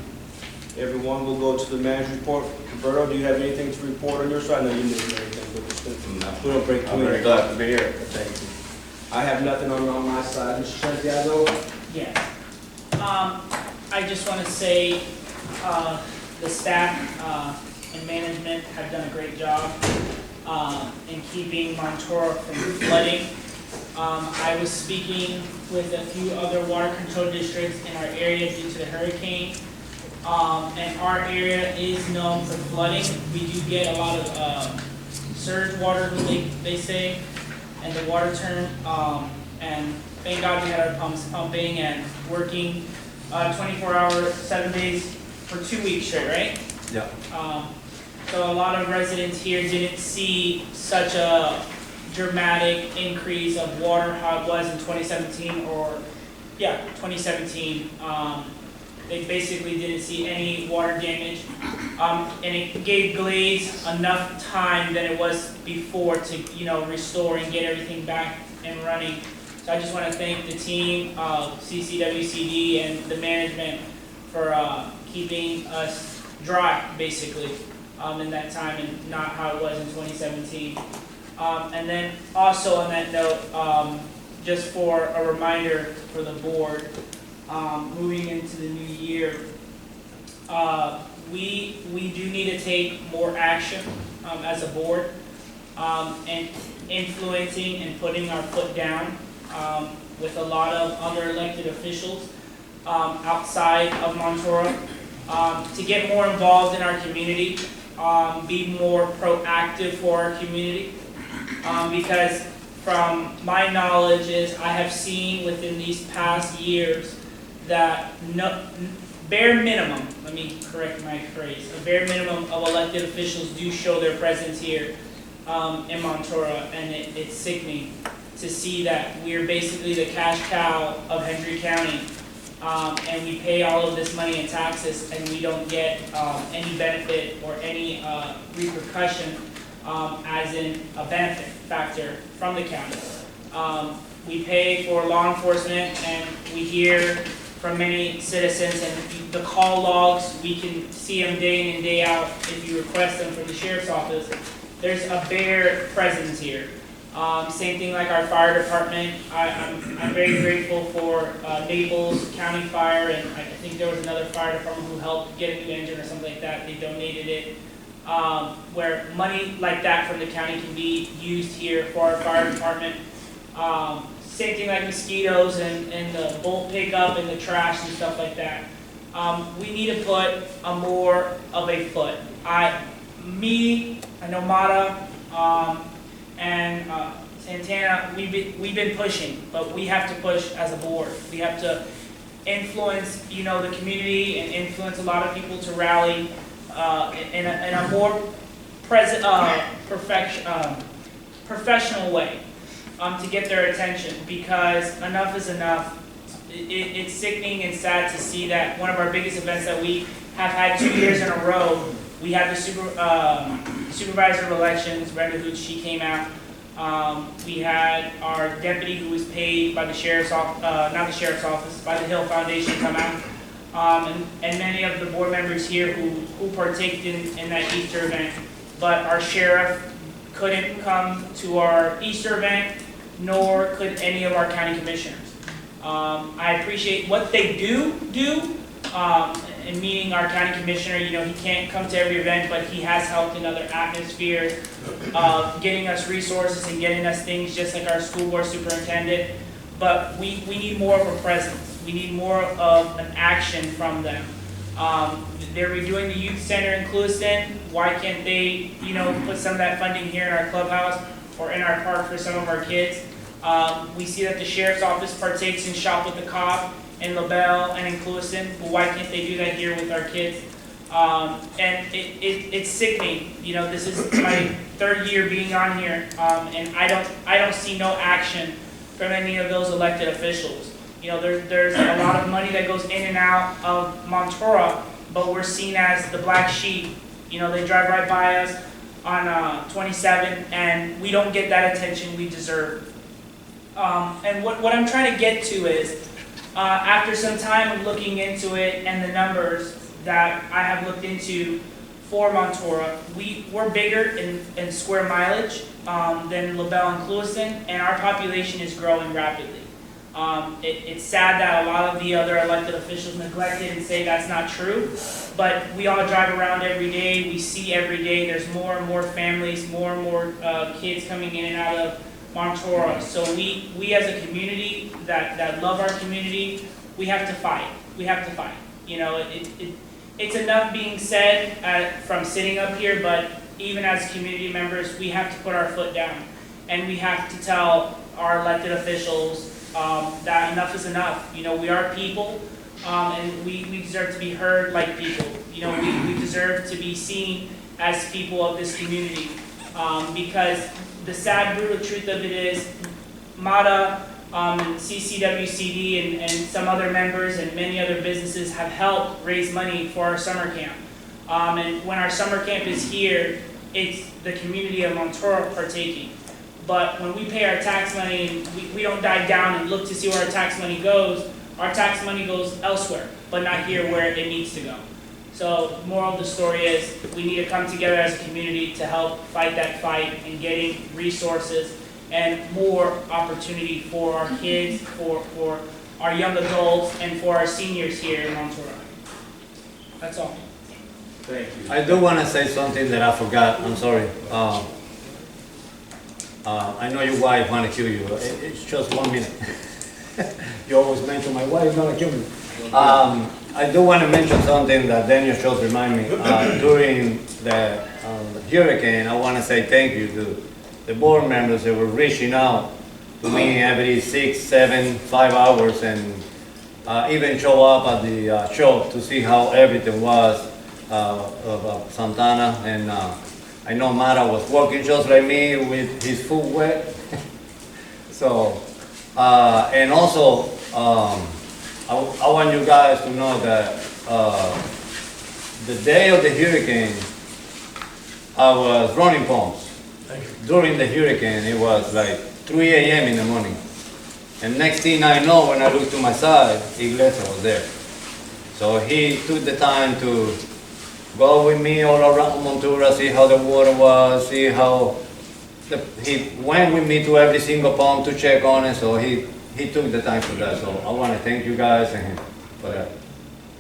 everyone. We'll go to the manager's report. Roberto, do you have anything to report on your side? I know you didn't have anything, but just we don't break too I'm very many. glad to be here. Thank you. I have nothing on my side. Mr. Santiago? Yeah. I just want to say, the staff and management have done a great job in keeping Montour from flooding. I was speaking with a few other water control districts in our area due to the hurricane. And our area is known for flooding. We do get a lot of surge water, they say, and the water term. And thank God we had our pumps pumping and working 24 hours, 7 days for 2 weeks straight, right? yeah. So a lot of residents here didn't see such a dramatic increase of water how it was in 2017 2017. They basically didn't see any water damage. And it gave Glades enough time than it was before to, restore and get everything back and running. So I just want to thank the team, CCWCD and the management for keeping us dry, basically, in that time and not how it was in 2017. And then also on that note, just for a reminder for the board, moving into the new year, we do need to take more action as a board and influencing and putting our foot down with a lot of other elected officials outside of Montour to get more involved in our community, be more proactive for our community, because from my knowledge is I have seen within these past years that bare minimum, let me correct my phrase, a bare minimum of elected officials do show their presence here in Montour, and it's sickening to see that we're basically the cash cow of Hendry County, and we pay all of this money in taxes and we don't get any benefit or any repercussion as in a benefit factor from the county. We pay for law enforcement, and we hear from many citizens, and the call logs, we can see them day in and day out if you request them from the sheriff's office. There's a bare presence here. Same thing like our fire department. I'm very grateful for Naples County Fire, and I think there was another fire department who helped get a new engine or something like that. They donated it. Where money like that from the county can be used here for our fire department. Same thing like mosquitoes and the bolt pickup and the trash and stuff like that. We need to put a more of a foot. I know Mata, and Santana, we've been pushing, but we have to push as a board. We have to influence, you know, the community and influence a lot of people to rally in a more professional way to get their attention, because enough is enough. It's sickening and sad to see that one of our biggest events that we have had 2 years in a row, we had the supervisor of elections, Brenda Hooch, she came out. We had our deputy who was paid by the sheriff's office, not the sheriff's office, by the Hill Foundation come out. And many of the board members here who partaked in that Easter event. But our sheriff couldn't come to our Easter event, nor could any of our county commissioners. I appreciate what they do, and meeting our county commissioner, you know, he can't come to every event, but he has helped in other atmospheres, getting us resources and getting us things just like our school board superintendent. But we need more of a presence. We need more of an action from them. They're redoing the youth center in Clewiston. Why can't they, you know, put some of that funding here in our clubhouse or in our park for some of our kids? We see that the sheriff's office partakes in Shop with the Cop in LaBelle and in Clewiston, but why can't they do that here with our kids? And it's sickening. You know, this is my 3rd year being on here, and I don't see no action from any of those elected officials. You know, there's a lot of money that goes in and out of Montora, but we're seen as the black sheep. You know, they drive right by us on 27, and we don't get that attention we deserve. And what I'm trying to get to is, after some time of looking into it and the numbers that I have looked into for Montora, we're bigger in square mileage than LaBelle and Clewiston, and our population is growing rapidly. It's sad that a lot of the other elected officials neglect it and say that's not true, but we all drive around every day, we see every day, there's more and more families, more and more kids coming in and out of Montora. So we as a community that love our community, we have to fight. We have to fight. You know, it's enough being said from sitting up here, but even as community members, we have to put our foot down, and we have to tell our elected officials that enough is enough. You know, we are people, and we deserve to be heard like people. You know, we deserve to be seen as people of this community, because the sad, brutal truth of it is, MATA, and CCWCD and some other members and many other businesses have helped raise money for our summer camp. And when our summer camp is here, it's the community of Montora partaking. But when we pay our tax money and we don't dive down and look to see where our tax money goes, our tax money goes elsewhere, but not here where it needs to go. So the moral of the story is we need to come together as a community to help fight that fight and getting resources and more opportunity for our kids, for our young adults, and for our seniors here in Montora. That's all. Thank you. I do want to say something that I forgot. I'm sorry. I know your wife want to kill you. It's just 1 minute. You always mention my wife gonna kill me. I do want to mention something that Daniel just reminded me. During the hurricane, I want to say thank you to the board members that were reaching out to me every 6, 7, 5 hours, and even show up at the show to see how everything was of Santana. And I know Mara was working just like me with his foot wet. So, and also, I want you guys to know that the day of the hurricane, I was running pumps. During the hurricane, it was like 3 a.m. in the morning. And next thing I know, when I looked to my side, Iglesias was there. So he took the time to go with me all around Montura, see how the water was, see how, he went with me to every single pump to check on it, so he took the time for that. So I want to thank you guys and him for that.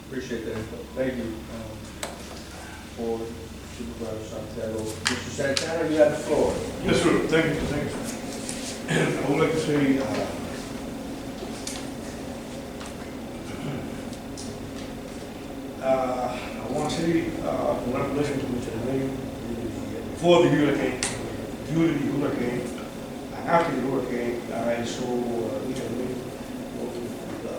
Appreciate that. Thank you for Supervisor Santiago. Mr. Santana, you have the floor. Yes, sir. Thank you. I would like to say, I want to say, when I'm listening to Mr. Lane, before the hurricane, during the hurricane, and after the hurricane, I saw Mr. Lane working with the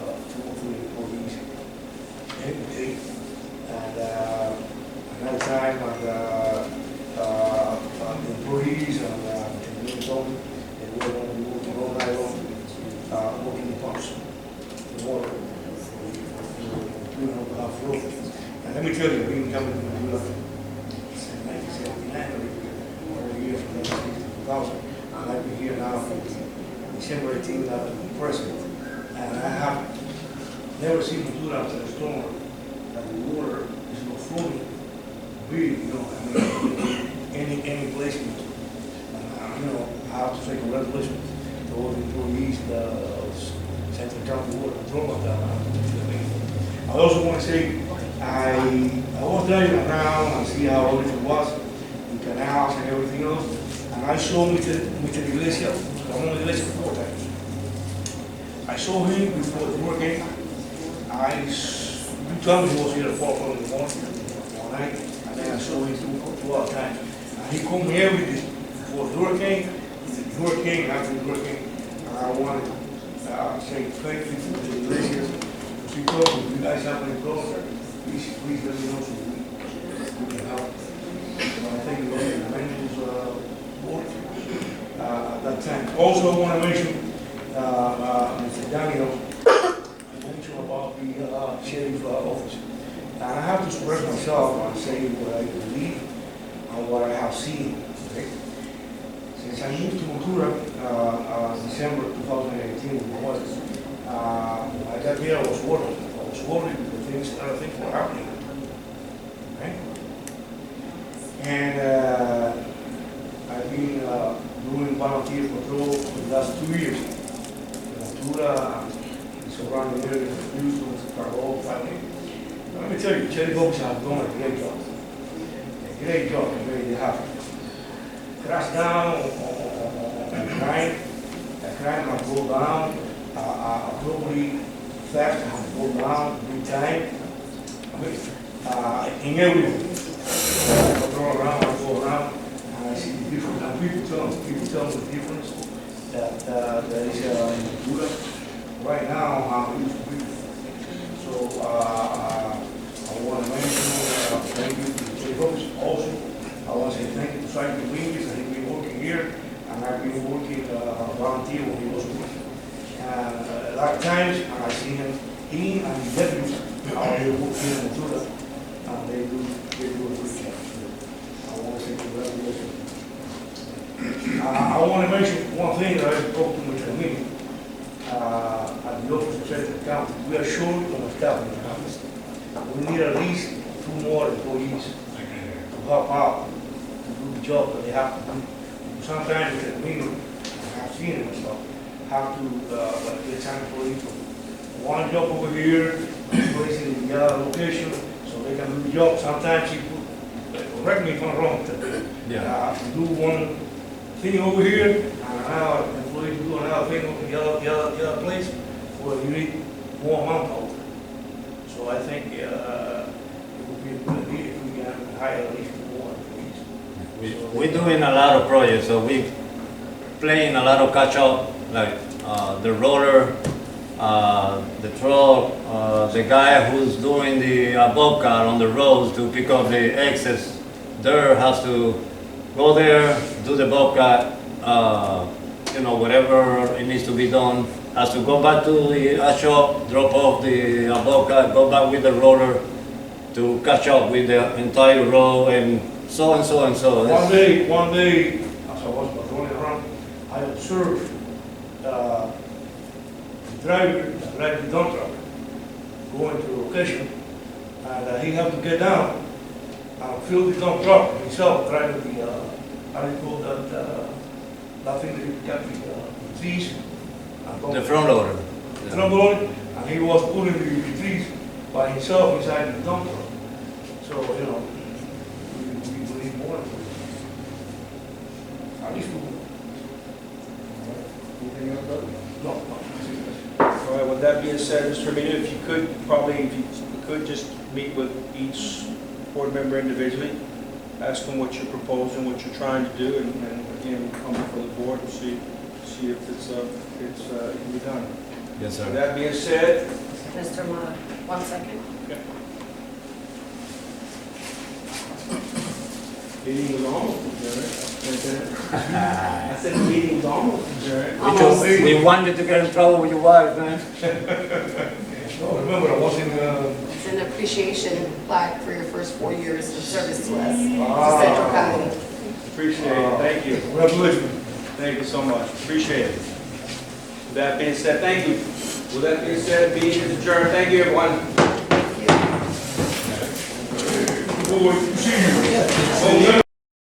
Shirley, we've been coming to Missoula since 1979, or years from 2000. And I've been here now from December 18th up to the present. And I have never seen Missoula after the storm, that the water is not flowing. Really, you know, I mean, any place. You know, I have to say congratulations to all the employees, the Central County Water Control. I also want to say, I was there around and see how everything was, the canals and everything else, and I saw Mr. Iglesias, Ramon Iglesias 4 times. I saw him before the hurricane. You told me he was here at 4 o'clock in the morning, one night, and then I saw him 2 other times. And he called me every day before the hurricane, after the hurricane. And I want to say thank you to the Iglesias. She told me, if you guys have any problems, please let me know so we can help. I think it was the manager's board at that time. Also, I want to mention Mr. Daniel mentioned about the sheriff's office. And I have to express myself and say what I believe and what I have seen. Okay? Since I moved to Ventura, December 2018, I got here, I was worried. I was worried because other things were happening. Okay? And I've been doing volunteer patrol for the last 2 years. Ventura, the surrounding areas of Houston, Carlo, family. Let me tell you, Cherry Boats have done a great job. A great job, they have. Crash down on crime. The crime has gone down. Probably theft has gone down big time. In everything. I go around, and I see the difference. And people tell me the difference that is in Ventura. Right now, I'm used to people. So I want to mention thank you to the Cherry Boats also. I want to say thank you to Sergeant Dominguez, and he's been working here, and I've been working volunteer when he was working. A lot of times, I see him and his deputies, how they work here in Ventura, and they do a good job. I want to say congratulations. I want to mention one thing that I spoke to Mr. Dominguez at the office of Central County. We are short on staff in the office. We need at least 2 more employees to help out, to do the job that they have to do. Sometimes Mr. Dominguez, I have seen it myself, have to get some employees from one job over here, place in the other location, so they can do the job. Sometimes you put, correct me if I'm wrong, do one thing over here, and another employee do another thing over the other place, where you need more manpower. So I think it would be a good idea if we can hire at least 2 more employees. We're doing a lot of projects, so we're playing a lot of catch up, like the roller, the truck, the guy who's doing the bobcat on the roads to pick up the excess dirt has to go there, do the bobcat, whatever it needs to be done, has to go back to the shop, drop off the bobcat, go back with the roller to catch up with the entire road, and so and so and so. One day, as I was patrolling around, I observed the driver the dump truck going to the location, and he had to get down and fill the dump truck himself, driving the, how do you call that thing that you cut the trees? The front loader. The front loader, and he was pulling the trees by himself inside the dump truck. So, we need more. At least 2 more. Anything else, brother? No. All right, with that being said, Mr. Mina, if you could just meet with each board member individually, ask them what you're proposing, what you're trying to do, and again, come before the board and see if it can be done. Yes, sir. With that being said, Mr. Mata, 1 second. okay. Meeting was almost adjourned. I said the meeting was almost adjourned. We wanted to get in trouble with your wife, man. No, remember, I was in an appreciation plaque for your first 4 years of service to us, to Central County. Appreciate it, thank you. Congratulations. Thank you so much, appreciate it. With that being said, thank you. With that being said, meeting is adjourned, thank you, everyone. Boy, see you.